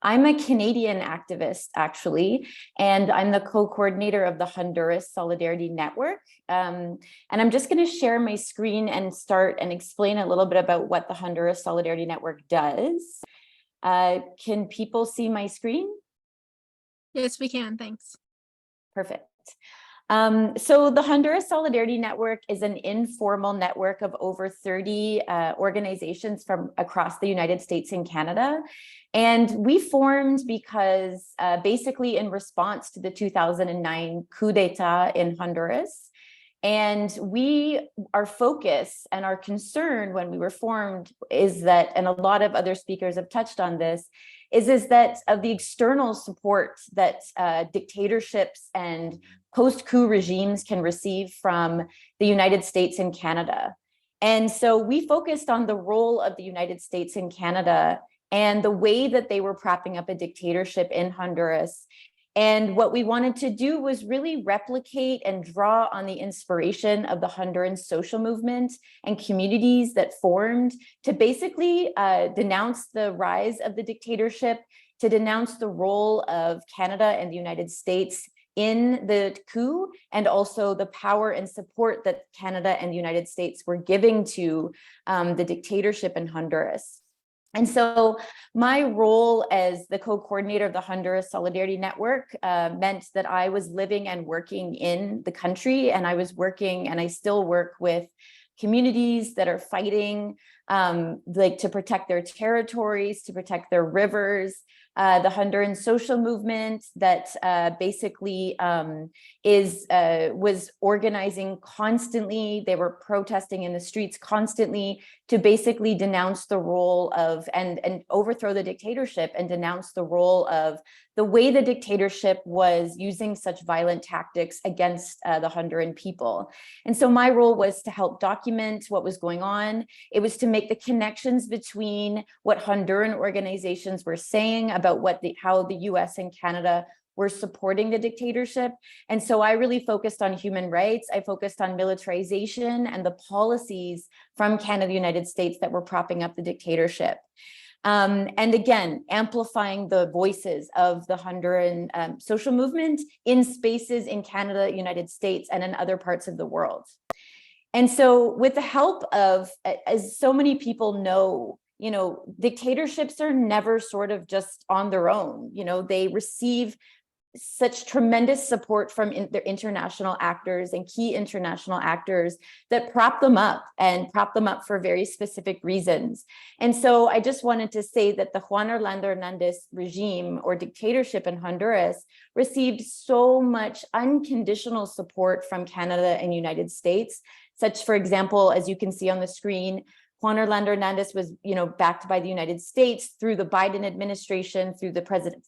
I'm a Canadian activist, actually, and I'm the co-coordinator of the Honduras Solidarity Network. And I'm just going to share my screen and start and explain a little bit about what the Honduras Solidarity Network does. Can people see my screen? Yes, we can. Thanks. Perfect. So the Honduras Solidarity Network is an informal network of over 30 organizations from across the United States and Canada. And we formed because basically in response to the 2009 coup d'etat in Honduras. And our focus and our concern when we were formed is that, and a lot of other speakers have touched on this, is that of the external support that dictatorships and post-coup regimes can receive from the United States and Canada. And so we focused on the role of the United States and Canada and the way that they were propping up a dictatorship in Honduras. And what we wanted to do was really replicate and draw on the inspiration of the Honduran social movement and communities that formed to basically denounce the rise of the dictatorship, to denounce the role of Canada and the United States in the coup, and also the power and support that Canada and the United States were giving to the dictatorship in Honduras. And so my role as the co-coordinator of the Honduras Solidarity Network meant that I was living and working in the country, and I was working, and I still work with communities that are fighting like to protect their territories, to protect their rivers. The Honduran social movement that basically was organizing constantly. They were protesting in the streets constantly to basically denounce the role of and overthrow the dictatorship, and denounce the role of the way the dictatorship was using such violent tactics against the Honduran people. And so my role was to help document what was going on. It was to make the connections between what Honduran organizations were saying about how the US and Canada were supporting the dictatorship. And so I really focused on human rights. I focused on militarization and the policies from Canada, United States that were propping up the dictatorship. And again, amplifying the voices of the Honduran social movement in spaces in Canada, United States, and in other parts of the world. And so with the help of, as so many people know, dictatorships are never sort of just on their own. They receive such tremendous support from their international actors and key international actors that prop them up for very specific reasons. And so I just wanted to say that the Juan Orlando Hernandez regime or dictatorship in Honduras received so much unconditional support from Canada and United States. Such, for example, as you can see on the screen, Juan Orlando Hernandez was, backed by the United States through the Biden administration,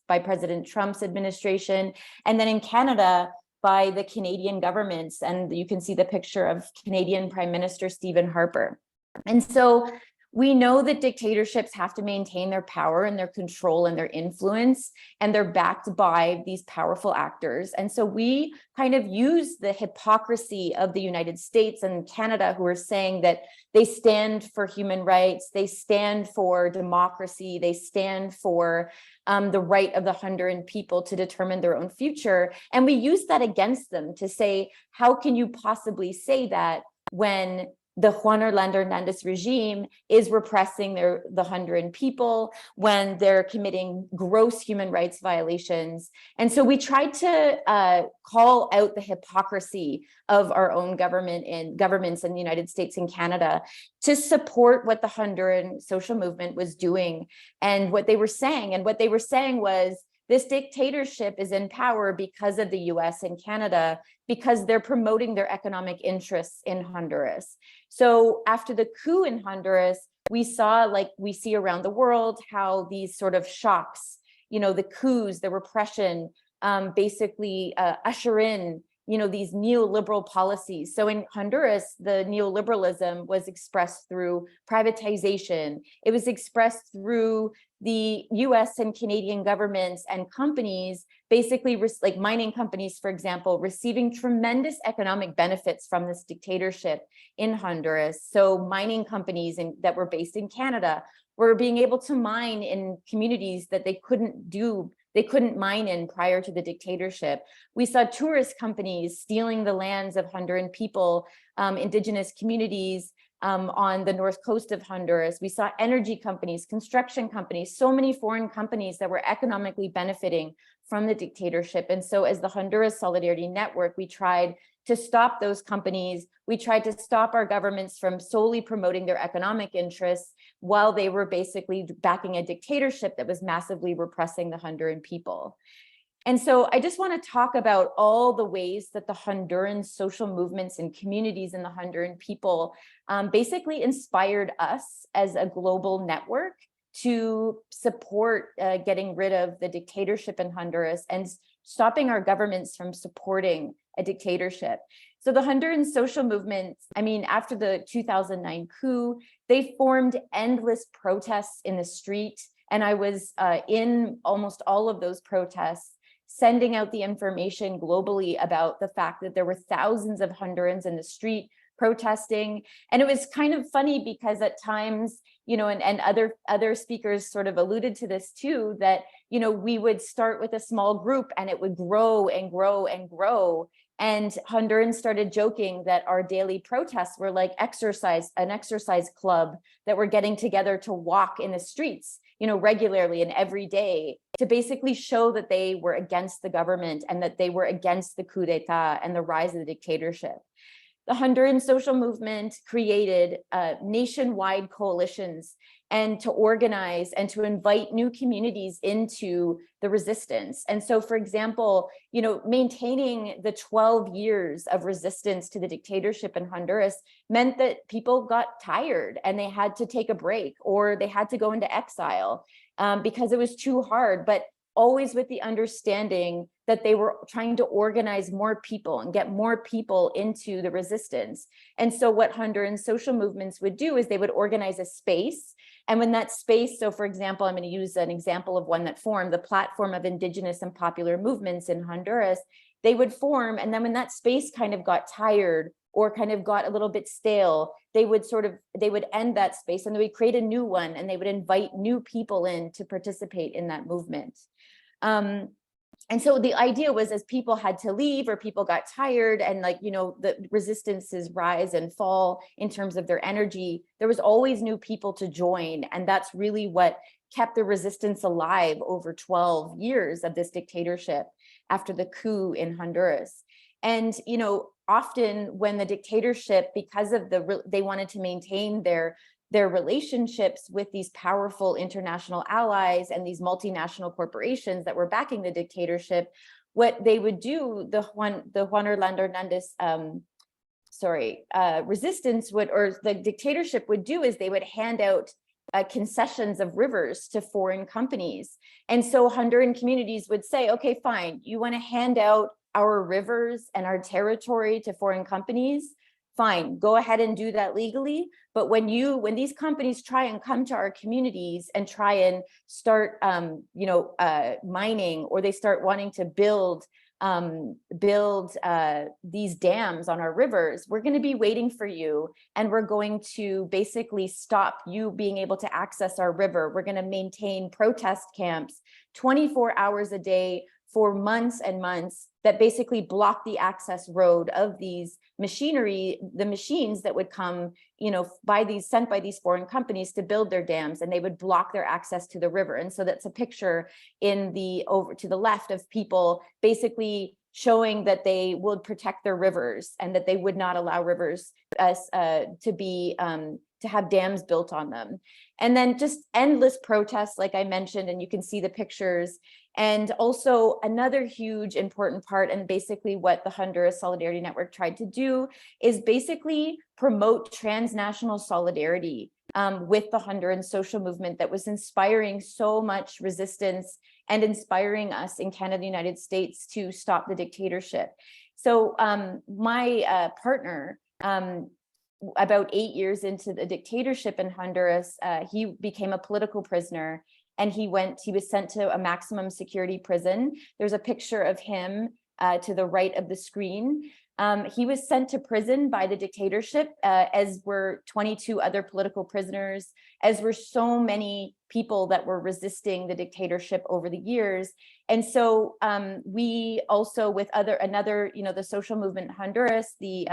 by President Trump's administration, and then in Canada by the Canadian governments. And you can see the picture of Canadian Prime Minister Stephen Harper. And so we know that dictatorships have to maintain their power and their control and their influence, and they're backed by these powerful actors. And so we kind of use the hypocrisy of the United States and Canada, who are saying that they stand for human rights, they stand for democracy, they stand for the right of the Honduran people to determine their own future. And we use that against them to say, how can you possibly say that when the Juan Orlando Hernandez regime is repressing the Honduran people, when they're committing gross human rights violations? And so we tried to call out the hypocrisy of our own governments in the United States and Canada to support what the Honduran social movement was doing and what they were saying. And what they were saying was, this dictatorship is in power because of the US and Canada, because they're promoting their economic interests in Honduras. So after the coup in Honduras, we saw, like we see around the world, how these sort of shocks, the coups, the repression, basically usher in, these neoliberal policies. So in Honduras, the neoliberalism was expressed through privatization. It was expressed through the US and Canadian governments and companies, basically like mining companies, for example, receiving tremendous economic benefits from this dictatorship in Honduras. So mining companies that were based in Canada were being able to mine in communities that they couldn't mine in prior to the dictatorship. We saw tourist companies stealing the lands of Honduran people, indigenous communities, on the north coast of Honduras. We saw energy companies, construction companies, so many foreign companies that were economically benefiting from the dictatorship. And so as the Honduras Solidarity Network, we tried to stop those companies. We tried to stop our governments from solely promoting their economic interests while they were basically backing a dictatorship that was massively repressing the Honduran people. And so I just want to talk about all the ways that the Honduran social movements and communities and the Honduran people basically inspired us as a global network to support getting rid of the dictatorship in Honduras and stopping our governments from supporting a dictatorship. So the Honduran social movements, after the 2009 coup, they formed endless protests in the street. And I was in almost all of those protests, sending out the information globally about the fact that there were thousands of Hondurans in the street protesting. And it was kind of funny because at times, you know, and other speakers sort of alluded to this too, that, you know, we would start with a small group and it would grow and grow and grow. And Hondurans started joking that our daily protests were like an exercise club, that we're getting together to walk in the streets, you know, regularly and every day, to basically show that they were against the government and that they were against the coup d'etat and the rise of the dictatorship. The Honduran social movement created nationwide coalitions and to organize and to invite new communities into the resistance. And so, for example, you know, maintaining the 12 years of resistance to the dictatorship in Honduras meant that people got tired and they had to take a break, or they had to go into exile because it was too hard, but always with the understanding that they were trying to organize more people and get more people into the resistance. And so what Honduran social movements would do is they would organize a space. And when that space, so for example, I'm going to use an example of one that formed, the Platform of Indigenous and Popular Movements in Honduras, they would form. And then when that space kind of got tired or kind of got a little bit stale, they would end that space and they would create a new one, and they would invite new people in to participate in that movement. And so the idea was, as people had to leave or people got tired and, like, you know, the resistances rise and fall in terms of their energy, there was always new people to join. And that's really what kept the resistance alive over 12 years of this dictatorship after the coup in Honduras. And, you know, often when the dictatorship, because of they wanted to maintain their relationships with these powerful international allies and these multinational corporations that were backing the dictatorship, what they would do, the Juan Orlando Hernandez resistance would, or the dictatorship would do, is they would hand out concessions of rivers to foreign companies. And so Honduran communities would say, okay, fine, you want to hand out our rivers and our territory to foreign companies? Fine, go ahead and do that legally. But when these companies try and come to our communities and try and start, mining, or they start wanting to build these dams on our rivers, we're going to be waiting for you, and we're going to basically stop you being able to access our river. We're going to maintain protest camps 24 hours a day for months and months that basically block the access road of these machinery, the machines that would come, you know, sent by these foreign companies to build their dams, and they would block their access to the river. And so that's a picture over to the left of people basically showing that they would protect their rivers and that they would not allow rivers to have dams built on them. And then just endless protests, like I mentioned, and you can see the pictures. And also another huge important part, and basically what the Honduras Solidarity Network tried to do, is basically promote transnational solidarity with the Honduran social movement that was inspiring so much resistance and inspiring us in Canada, United States, to stop the dictatorship. So my partner, about 8 years into the dictatorship in Honduras, he became a political prisoner, and he was sent to a maximum security prison. There's a picture of him to the right of the screen. He was sent to prison by the dictatorship, as were 22 other political prisoners, as were so many people that were resisting the dictatorship over the years. And so we also, with the social movement in Honduras, the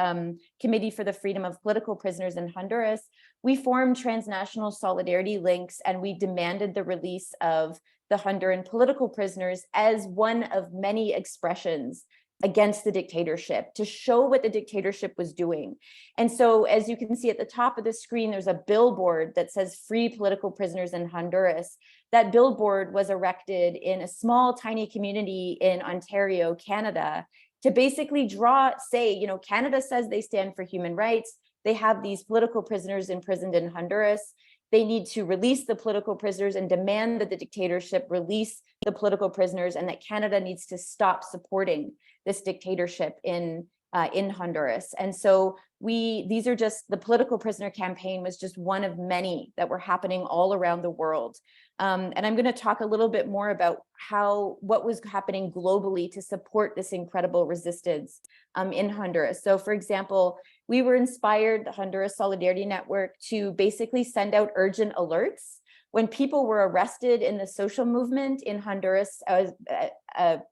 Committee for the Freedom of Political Prisoners in Honduras, we formed transnational solidarity links, and we demanded the release of the Honduran political prisoners as one of many expressions against the dictatorship, to show what the dictatorship was doing. And so, as you can see at the top of the screen, there's a billboard that says "Free Political Prisoners in Honduras." That billboard was erected in a small, tiny community in Ontario, Canada, to basically Canada says they stand for human rights. They have these political prisoners imprisoned in Honduras. They need to release the political prisoners and demand that the dictatorship release the political prisoners, and that Canada needs to stop supporting this dictatorship in in Honduras. And so these are just, the political prisoner campaign was just one of many that were happening all around the world. And I'm going to talk a little bit more about what was happening globally to support this incredible resistance in Honduras. So for example, we were inspired, the Honduras Solidarity Network, to basically send out urgent alerts when people were arrested in the social movement in Honduras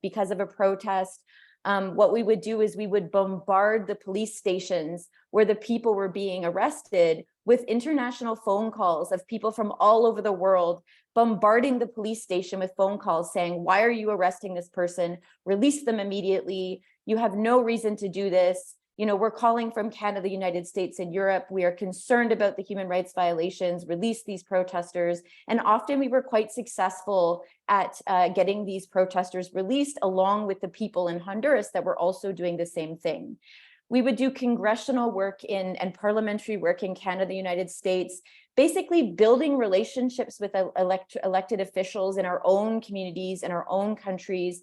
because of a protest. What we would do is we would bombard the police stations where the people were being arrested with international phone calls of people from all over the world, bombarding the police station with phone calls saying, why are you arresting this person? Release them immediately. You have no reason to do this. You know, we're calling from Canada, the United States, and Europe. We are concerned about the human rights violations, release these protesters. And often we were quite successful at getting these protesters released, along with the people in Honduras that were also doing the same thing. We would do congressional work and parliamentary work in Canada, the United States, basically building relationships with elected officials in our own communities, in our own countries,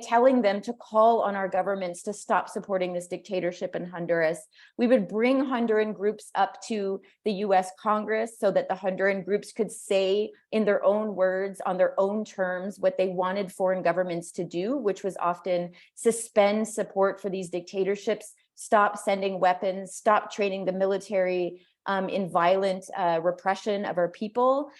telling them to call on our governments to stop supporting this dictatorship in Honduras. We would bring Honduran groups up to the US Congress so that the Honduran groups could say in their own words, on their own terms, what they wanted foreign governments to do, which was often suspend support for these dictatorships, stop sending weapons, stop training the military in violent repression of our people.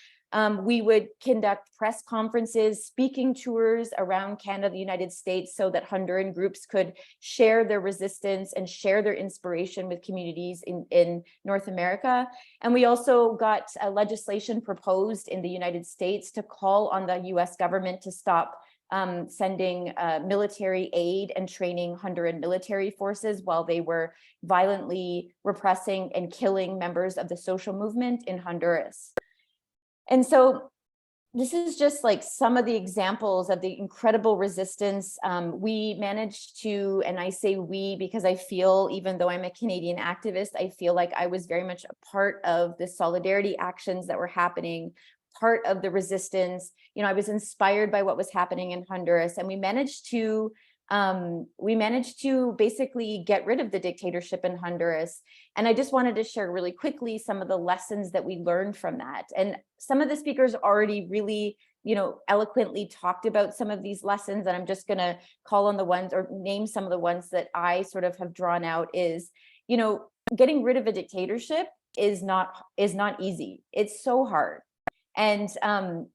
We would conduct press conferences, speaking tours around Canada, the United States, so that Honduran groups could share their resistance and share their inspiration with communities in North America. And we also got legislation proposed in the United States to call on the US government to stop sending military aid and training Honduran military forces while they were violently repressing and killing members of the social movement in Honduras. And so this is just like some of the examples of the incredible resistance we managed to, and I say we because I feel, even though I'm a Canadian activist, I feel like I was very much a part of the solidarity actions that were happening, part of the resistance. You know, I was inspired by what was happening in Honduras, and we managed to basically get rid of the dictatorship in Honduras. And I just wanted to share really quickly some of the lessons that we learned from that. And some of the speakers already really, you know, eloquently talked about some of these lessons. And I'm just going to call on the ones or name some of the ones that I sort of have drawn out is, you know, getting rid of a dictatorship is not easy. It's so hard. And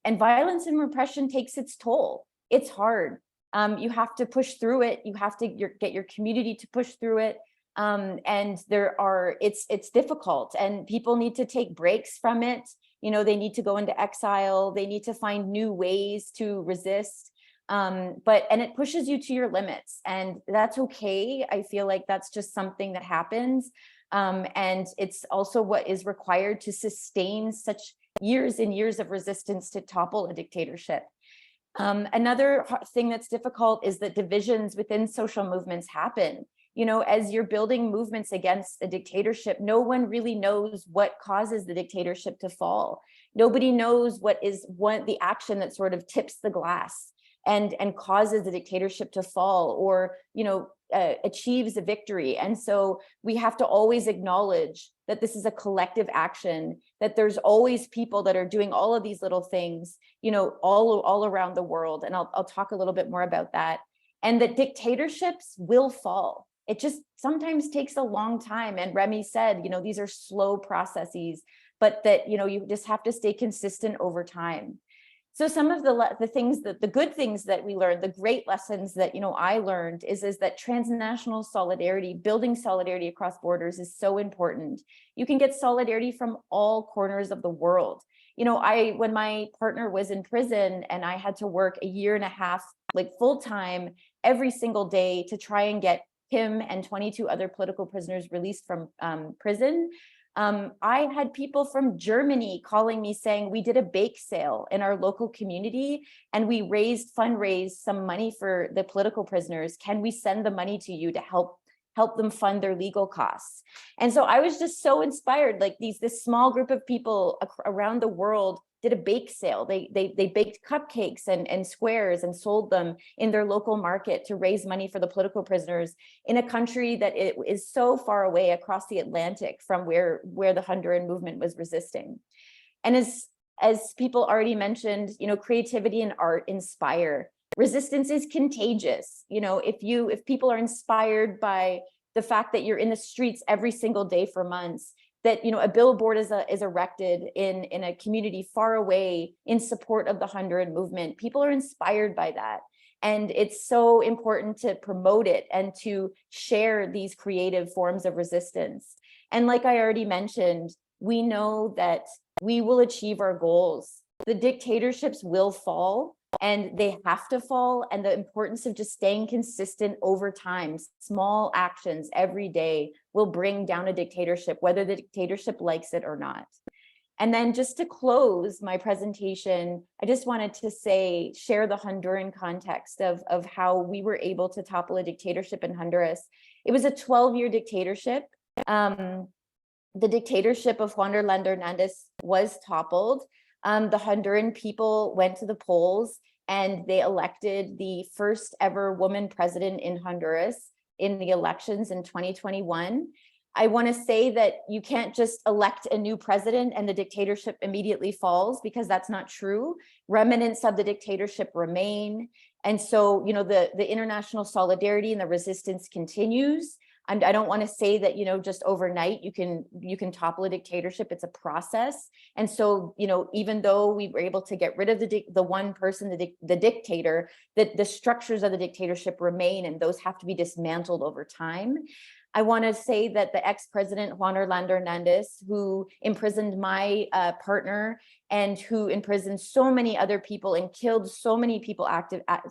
violence and repression takes its toll. It's hard. You have to push through it. You have to get your community to push through it. And it's difficult, and people need to take breaks from it. You know, they need to go into exile. They need to find new ways to resist. And it pushes you to your limits, and that's okay. I feel like that's just something that happens. And it's also what is required to sustain such years and years of resistance to topple a dictatorship. Another thing that's difficult is that divisions within social movements happen. You know, as you're building movements against a dictatorship, no one really knows what causes the dictatorship to fall. Nobody knows what is the action that sort of tips the glass and causes the dictatorship to fall, or, you know, achieves a victory. And so we have to always acknowledge that this is a collective action, that there's always people that are doing all of these little things, you know, all around the world. And I'll talk a little bit more about that. And that dictatorships will fall. It just sometimes takes a long time. And Ramy said, you know, these are slow processes, but that, you know, you just have to stay consistent over time. So some of the things that the good things that we learned, the great lessons that, you know, I learned is that transnational solidarity, building solidarity across borders is so important. You can get solidarity from all corners of the world. You know, when my partner was in prison and I had to work a year and a half, like full time, every single day to try and get him and 22 other political prisoners released from prison. I had people from Germany calling me saying, we did a bake sale in our local community and we fundraised some money for the political prisoners. Can we send the money to you to help them fund their legal costs? And so I was just so inspired, like this small group of people around the world did a bake sale. They baked cupcakes and squares and sold them in their local market to raise money for the political prisoners in a country that it is so far away across the Atlantic from where the Honduran movement was resisting. And as people already mentioned, creativity and art inspire. Resistance is contagious. If people are inspired by the fact that you're in the streets every single day for months, that a billboard is erected in a community far away in support of the Honduran movement, people are inspired by that. And it's so important to promote it and to share these creative forms of resistance. And like I already mentioned, we know that we will achieve our goals. The dictatorships will fall, and they have to fall, and the importance of just staying consistent over time, small actions every day will bring down a dictatorship, whether the dictatorship likes it or not. And then just to close my presentation, I just wanted to share the Honduran context of how we were able to topple a dictatorship in Honduras. It was a 12-year dictatorship. The dictatorship of Juan Orlando Hernandez was toppled. The Honduran people went to the polls and they elected the first ever woman president in Honduras in the elections in 2021. I want to say that you can't just elect a new president and the dictatorship immediately falls, because that's not true. Remnants of the dictatorship remain. And so, the international solidarity and the resistance continues. And I don't want to say that, just overnight you can topple a dictatorship. It's a process. And so, even though we were able to get rid of the one person, the dictator, the structures of the dictatorship remain, and those have to be dismantled over time. I want to say that the ex-president Juan Orlando Hernandez, who imprisoned my partner and who imprisoned so many other people and killed so many people,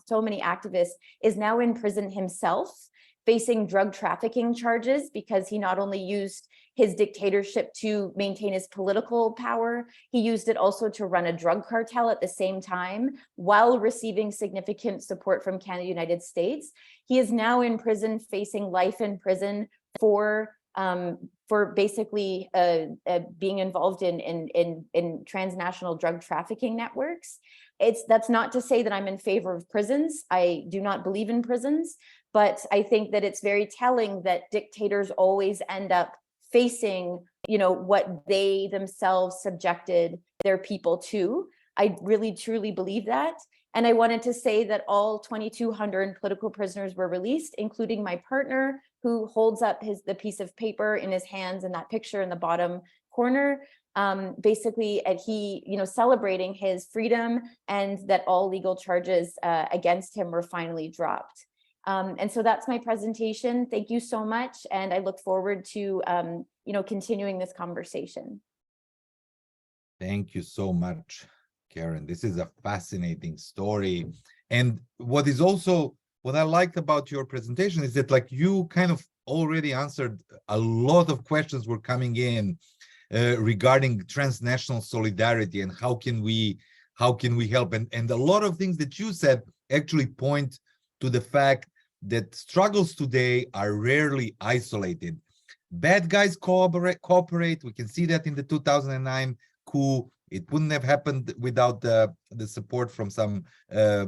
so many activists, is now in prison himself, facing drug trafficking charges because he not only used his dictatorship to maintain his political power, he used it also to run a drug cartel at the same time while receiving significant support from Canada and the United States. He is now in prison, facing life in prison for basically being involved in transnational drug trafficking networks. That's not to say that I'm in favor of prisons. I do not believe in prisons, but I think that it's very telling that dictators always end up facing, what they themselves subjected their people to. I really, truly believe that. And I wanted to say that all 2,200 political prisoners were released, including my partner, who holds up the piece of paper in his hands in that picture in the bottom corner, basically he, celebrating his freedom, and that all legal charges against him were finally dropped. And so that's my presentation. Thank you so much. And I look forward to, continuing this conversation. Thank you so much, Karen. This is a fascinating story. And what I liked about your presentation is that you kind of already answered a lot of questions were coming in regarding transnational solidarity and how can we help. And a lot of things that you said actually point to the fact that struggles today are rarely isolated. Bad guys cooperate. We can see that in the 2009 coup. It wouldn't have happened without the support from some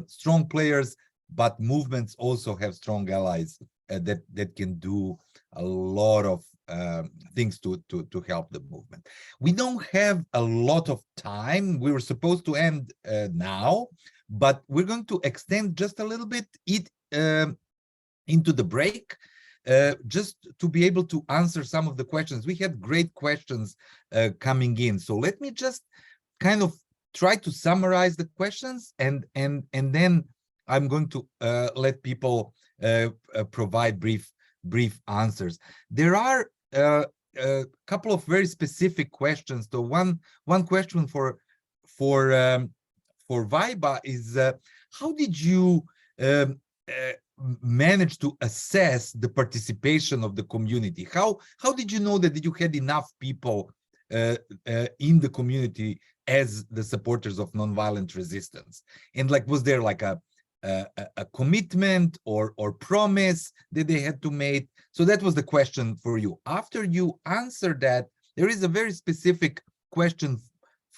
strong players, but movements also have strong allies that can do a lot of things to help the movement. We don't have a lot of time. We were supposed to end now, but we're going to extend just a little bit into the break, just to be able to answer some of the questions. We had great questions coming in. So let me just kind of try to summarize the questions, and then I'm going to let people provide brief answers. There are a couple of very specific questions. So one question for Vaiba is, how did you manage to assess the participation of the community? How did you know that you had enough people in the community as the supporters of nonviolent resistance? And was there a commitment or promise that they had to make? So that was the question for you. After you answered that, there is a very specific question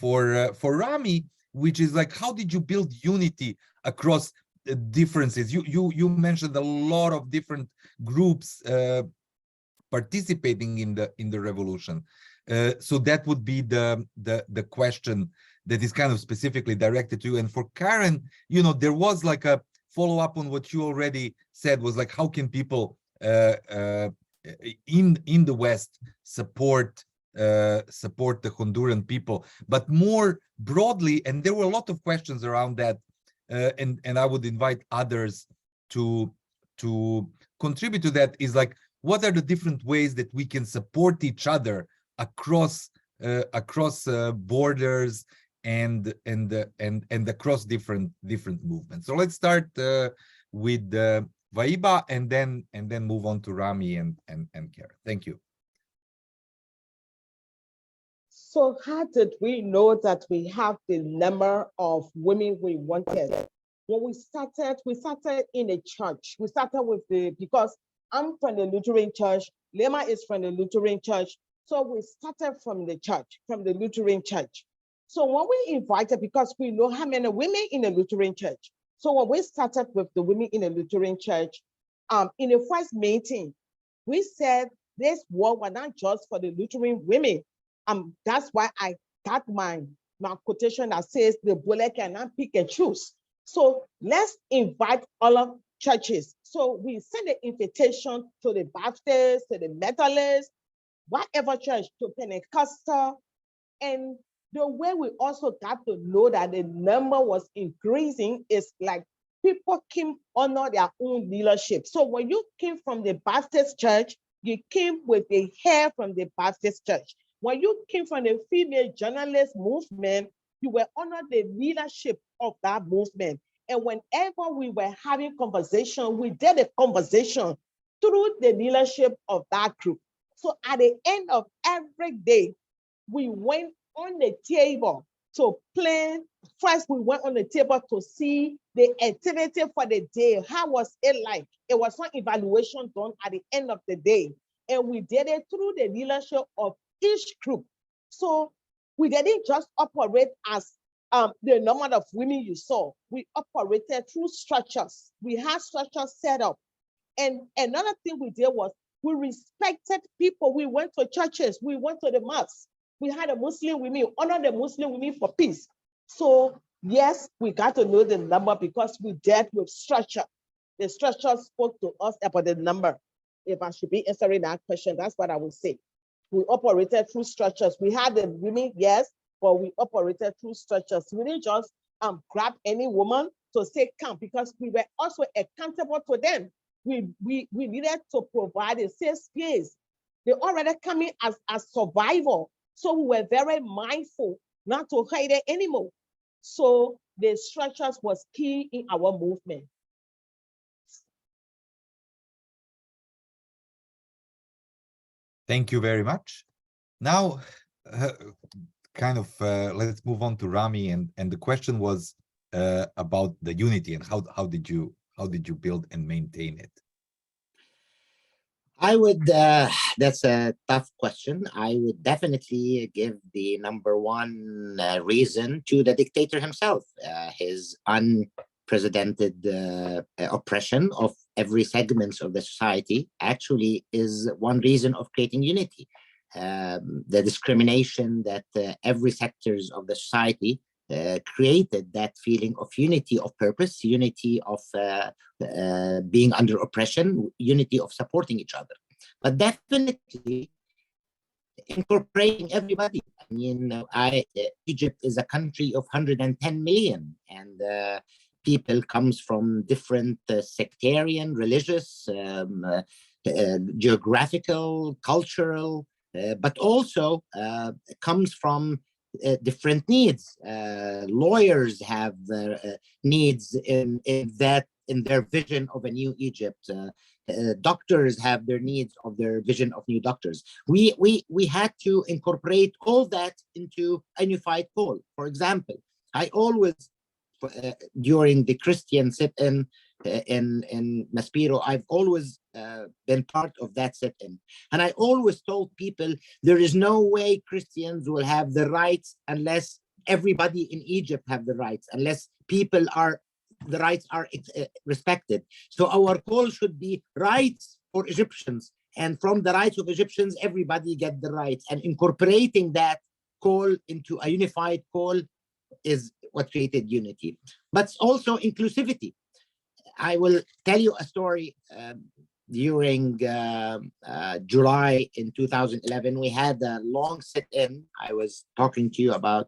for Ramy, which is like, how did you build unity across differences? You mentioned a lot of different groups participating in the revolution. So that would be the question that is kind of specifically directed to you. And for Karen, you know, there was like a follow-up on what you already said, was like, how can people in the West support the Honduran people, but more broadly, and there were a lot of questions around that, and I would invite others to contribute to that, is like, what are the different ways that we can support each other across borders and across different movements? So let's start with Vaiba, and then move on to Ramy and Karen. Thank you. So how did we know that we have the number of women we wanted? When we started in a church. We started with because I'm from the Lutheran church, Lema is from the Lutheran church. So we started from the church, from the Lutheran church. So when we invited, because we know how many women in the Lutheran church. So when we started with the women in the Lutheran church, in the first meeting, we said this war was not just for the Lutheran women. That's why I got my quotation that says the bullet cannot pick and choose. So let's invite all of churches. So we send an invitation to the Baptists, to the Methodists, whatever church, to Pentecostal. And the way we also got to know that the number was increasing is like people came under their own leadership. So when you came from the Baptist church, you came with the hair from the Baptist church. When you came from the female journalist movement, you were under the leadership of that movement. And whenever we were having conversation, we did a conversation through the leadership of that group. So at the end of every day, we went on the table to plan. First, we went on the table to see the activity for the day. How was it like? It was some evaluation done at the end of the day. And we did it through the leadership of each group. So we didn't just operate as the number of women you saw. We operated through structures. We had structures set up. And another thing we did was we respected people. We went to churches. We went to the mosques. We had a Muslim women, honor the Muslim women for peace. So yes, we got to know the number because we dealt with structure. The structure spoke to us about the number. If I should be answering that question, that's what I would say. We operated through structures. We had the women, yes, but we operated through structures. We didn't just grab any woman to say come, because we were also accountable to them. We needed to provide a safe space. They already coming as survival. So we were very mindful not to hide it anymore. So the structures was key in our movement. Thank you very much. Now, let's move on to Ramy, and the question was about the unity and how did you build and maintain it? I would, that's a tough question. I would definitely give the number one reason to the dictator himself, his unprecedented oppression of every segment of the society actually is one reason of creating unity. The discrimination that every sectors of the society created that feeling of unity of purpose, unity of being under oppression, unity of supporting each other. But definitely incorporating everybody. I mean, Egypt is a country of 110 million, and people comes from different sectarian, religious, geographical, cultural, but also comes from different needs. Lawyers have needs in their vision of a new Egypt. Doctors have their needs of their vision of new doctors. We had to incorporate all that into a unified goal. For example, I always, during the Christian sit-in in Maspero, I've always been part of that sit-in. And I always told people, there is no way Christians will have the rights unless everybody in Egypt have the rights, unless the rights are respected. So our call should be rights for Egyptians, and from the rights of Egyptians, everybody get the rights, and incorporating that call into a unified call is what created unity. But also inclusivity. I will tell you a story. During July in 2011, we had a long sit-in. I was talking to you about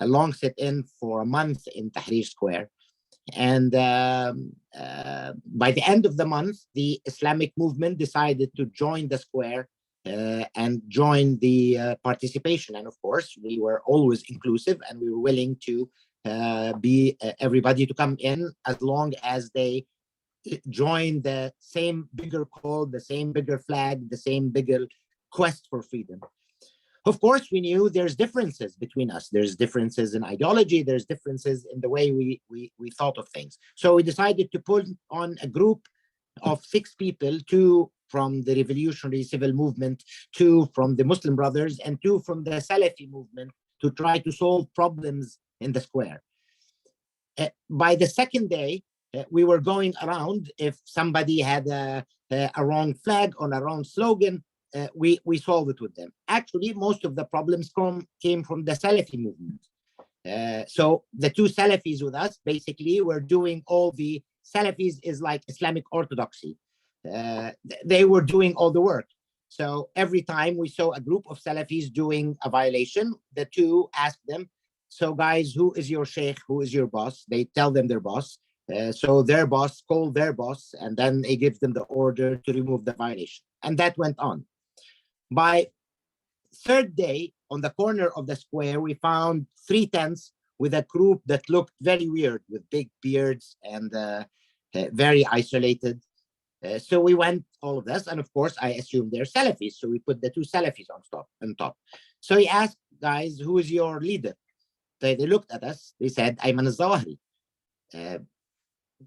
a long sit-in for a month in Tahrir Square. And by the end of the month, the Islamic movement decided to join the square and join the participation. And of course, we were always inclusive, and we were willing to be everybody to come in, as long as they join the same bigger call, the same bigger flag, the same bigger quest for freedom. Of course, we knew there's differences between us. There's differences in ideology. There's differences in the way we thought of things. So we decided to put on a group of 6 people, 2 from the revolutionary civil movement, 2 from the Muslim Brothers, and 2 from the Salafi movement, to try to solve problems in the square. By the second day, we were going around. If somebody had a wrong flag or a wrong slogan, we solved it with them. Actually, most of the problems came from the Salafi movement. So the 2 Salafis with us, basically, were doing all the Salafis is like Islamic orthodoxy. They were doing all the work. So every time we saw a group of Salafis doing a violation, the 2 asked them, so guys, who is your sheikh? Who is your boss? They tell them their boss. So their boss called their boss, and then they give them the order to remove the violation. And that went on. By 3rd day, on the corner of the square, we found 3 tents with a group that looked very weird, with big beards and very isolated. So we went, all of us, and of course, I assumed they're Salafis. So we put the 2 Salafis on top. So he asked, guys, who is your leader? They looked at us. They said, Ayman al-Zawahiri.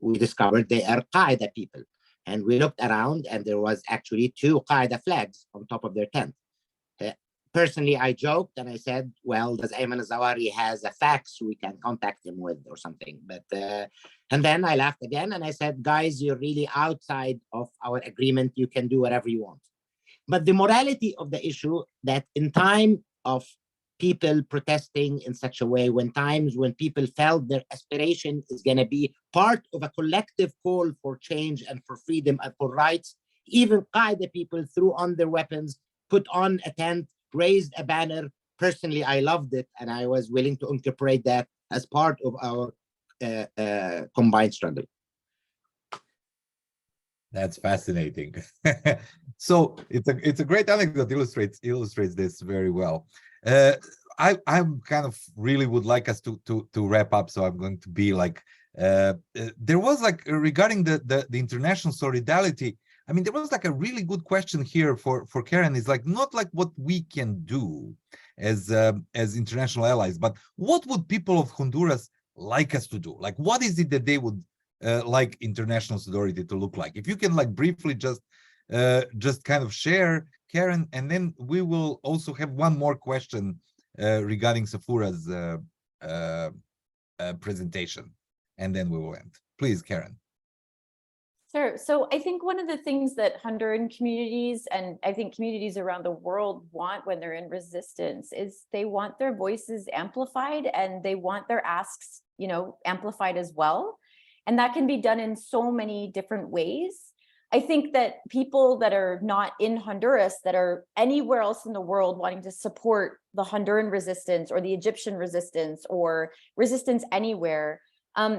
We discovered they are Qaeda people. And we looked around, and there was actually 2 Qaeda flags on top of their tent. Personally, I joked and I said, well, does Ayman al-Zawahiri has a fax we can contact him with or something? But and then I laughed again and I said, guys, you're really outside of our agreement. You can do whatever you want. But the morality of the issue, that in time of people protesting in such a way, when people felt their aspiration is going to be part of a collective call for change and for freedom and for rights, even Qaeda people threw on their weapons, put on a tent, raised a banner. Personally, I loved it, and I was willing to incorporate that as part of our combined struggle. That's fascinating. So it's a great anecdote, illustrates this very well. I kind of really would like us to wrap up, so I'm going to be like, there was like, regarding the international solidarity, I mean, there was like a really good question here for Karen. It's like, not like what we can do as international allies, but what would people of Honduras like us to do? Like, what is it that they would like international solidarity to look like? If you can like briefly just kind of share, Karen, and then we will also have one more question regarding Safoora's presentation, and then we will end. Please, Karen. Sure. So I think one of the things that Honduran communities, and I think communities around the world, want when they're in resistance is they want their voices amplified, and they want their asks, amplified as well. And that can be done in so many different ways. I think that people that are not in Honduras, that are anywhere else in the world wanting to support the Honduran resistance or the Egyptian resistance or resistance anywhere,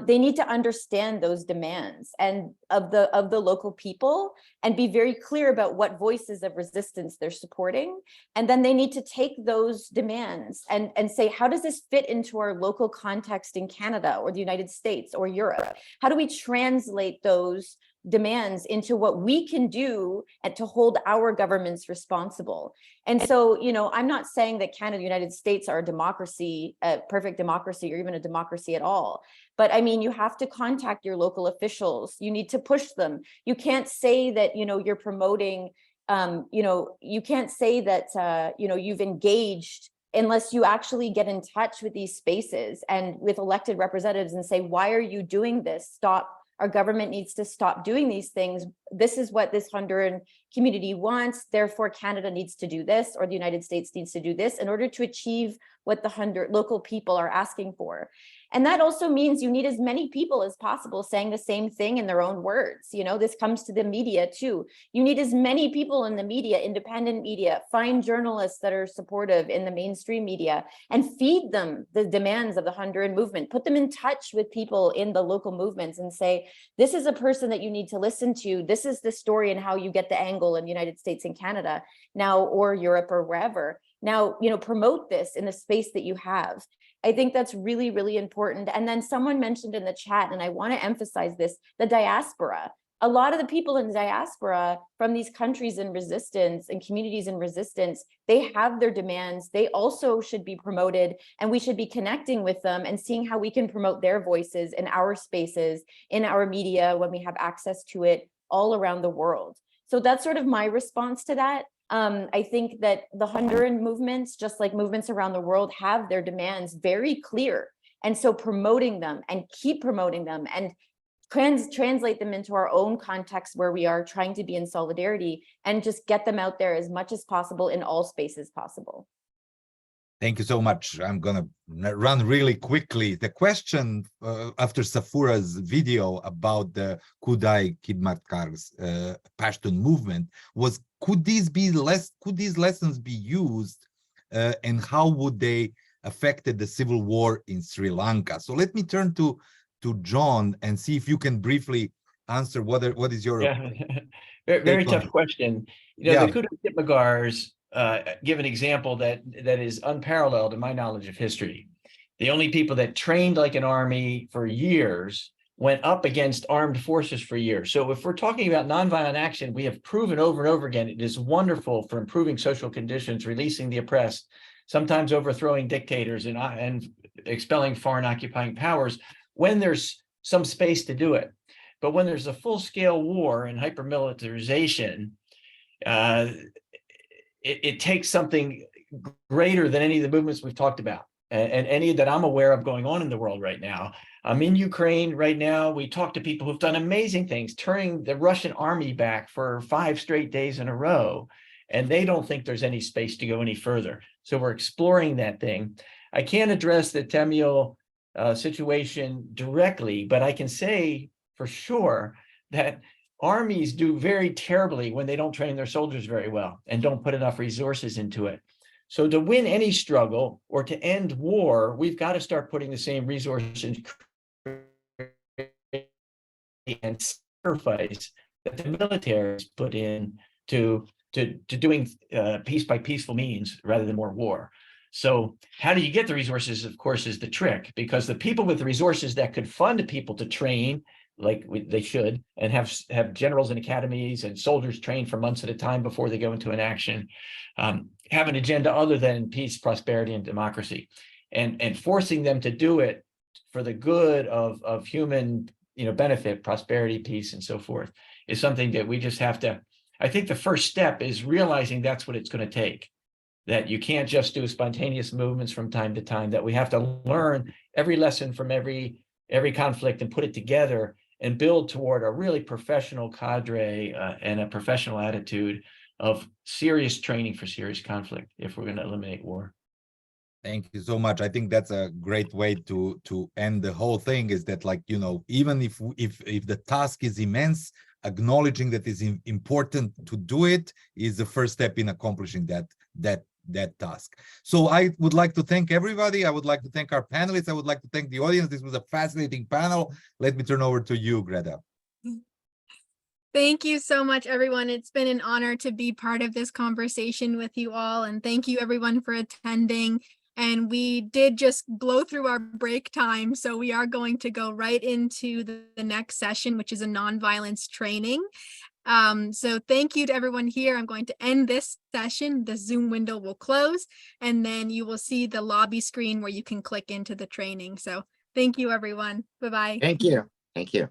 they need to understand those demands and of the local people, and be very clear about what voices of resistance they're supporting. And then they need to take those demands and say, how does this fit into our local context in Canada or the United States or Europe? How do we translate those demands into what we can do and to hold our governments responsible? And so, I'm not saying that Canada and the United States are a democracy, a perfect democracy, or even a democracy at all. But I mean, you have to contact your local officials. You need to push them. You can't say that, you're promoting, you can't say that, you've engaged unless you actually get in touch with these spaces and with elected representatives and say, why are you doing this? Stop. Our government needs to stop doing these things. This is what this Honduran community wants. Therefore, Canada needs to do this, or the United States needs to do this in order to achieve what the local people are asking for. And that also means you need as many people as possible saying the same thing in their own words. You know, this comes to the media too. You need as many people in the media, independent media, find journalists that are supportive in the mainstream media, and feed them the demands of the Honduran movement. Put them in touch with people in the local movements and say, this is a person that you need to listen to. This is the story and how you get the angle in the United States and Canada now, or Europe or wherever. Now, you know, promote this in the space that you have. I think that's really, really important. And then someone mentioned in the chat, and I want to emphasize this, the diaspora. A lot of the people in the diaspora from these countries in resistance and communities in resistance, they have their demands. They also should be promoted, and we should be connecting with them and seeing how we can promote their voices in our spaces, in our media, when we have access to it all around the world. So that's sort of my response to that. I think that the Honduran movements, just like movements around the world, have their demands very clear. And so promoting them and keep promoting them and translate them into our own context where we are trying to be in solidarity, and just get them out there as much as possible in all spaces possible. Thank you so much. I'm going to run really quickly. The question after Safoora's video about the Khudai Khidmatgars Pashtun movement was, could these lessons be used and how would they affected the civil war in Sri Lanka? So let me turn to John and see if you can briefly answer what is your very tough question. You know, the Khudai Khidmatgars give an example that is unparalleled in my knowledge of history. The only people that trained like an army for years went up against armed forces for years. So if we're talking about nonviolent action, we have proven over and over again, it is wonderful for improving social conditions, releasing the oppressed, sometimes overthrowing dictators and expelling foreign occupying powers when there's some space to do it. But when there's a full-scale war and hypermilitarization, it takes something greater than any of the movements we've talked about and any that I'm aware of going on in the world right now. I'm in Ukraine right now. We talk to people who've done amazing things, turning the Russian army back for 5 straight days in a row, and they don't think there's any space to go any further. So we're exploring that thing. I can't address the Tamil situation directly, but I can say for sure that armies do very terribly when they don't train their soldiers very well and don't put enough resources into it. So to win any struggle or to end war, we've got to start putting the same resources and sacrifice that the military has put in to doing peace by peaceful means rather than more war. So how do you get the resources, of course, is the trick, because the people with the resources that could fund people to train like they should, and have generals in academies and soldiers trained for months at a time before they go into an action, have an agenda other than peace, prosperity, and democracy, and forcing them to do it for the good of human, benefit, prosperity, peace, and so forth is something that we just have to. I think the first step is realizing that's what it's going to take. That you can't just do spontaneous movements from time to time. That we have to learn every lesson from every conflict and put it together and build toward a really professional cadre and a professional attitude of serious training for serious conflict if we're going to eliminate war. Thank you so much. I think that's a great way to end the whole thing, is that, like, even if the task is immense, acknowledging that it's important to do it is the first step in accomplishing that task. So I would like to thank everybody. I would like to thank our panelists. I would like to thank the audience. This was a fascinating panel. Let me turn over to you, Greta. Thank you so much, everyone. It's been an honor to be part of this conversation with you all. And thank you, everyone, for attending. And we did just blow through our break time. So we are going to go right into the next session, which is a nonviolence training. So thank you to everyone here. I'm going to end this session. The Zoom window will close, and then you will see the lobby screen where you can click into the training. So thank you, everyone. Bye-bye. Thank you. Thank you.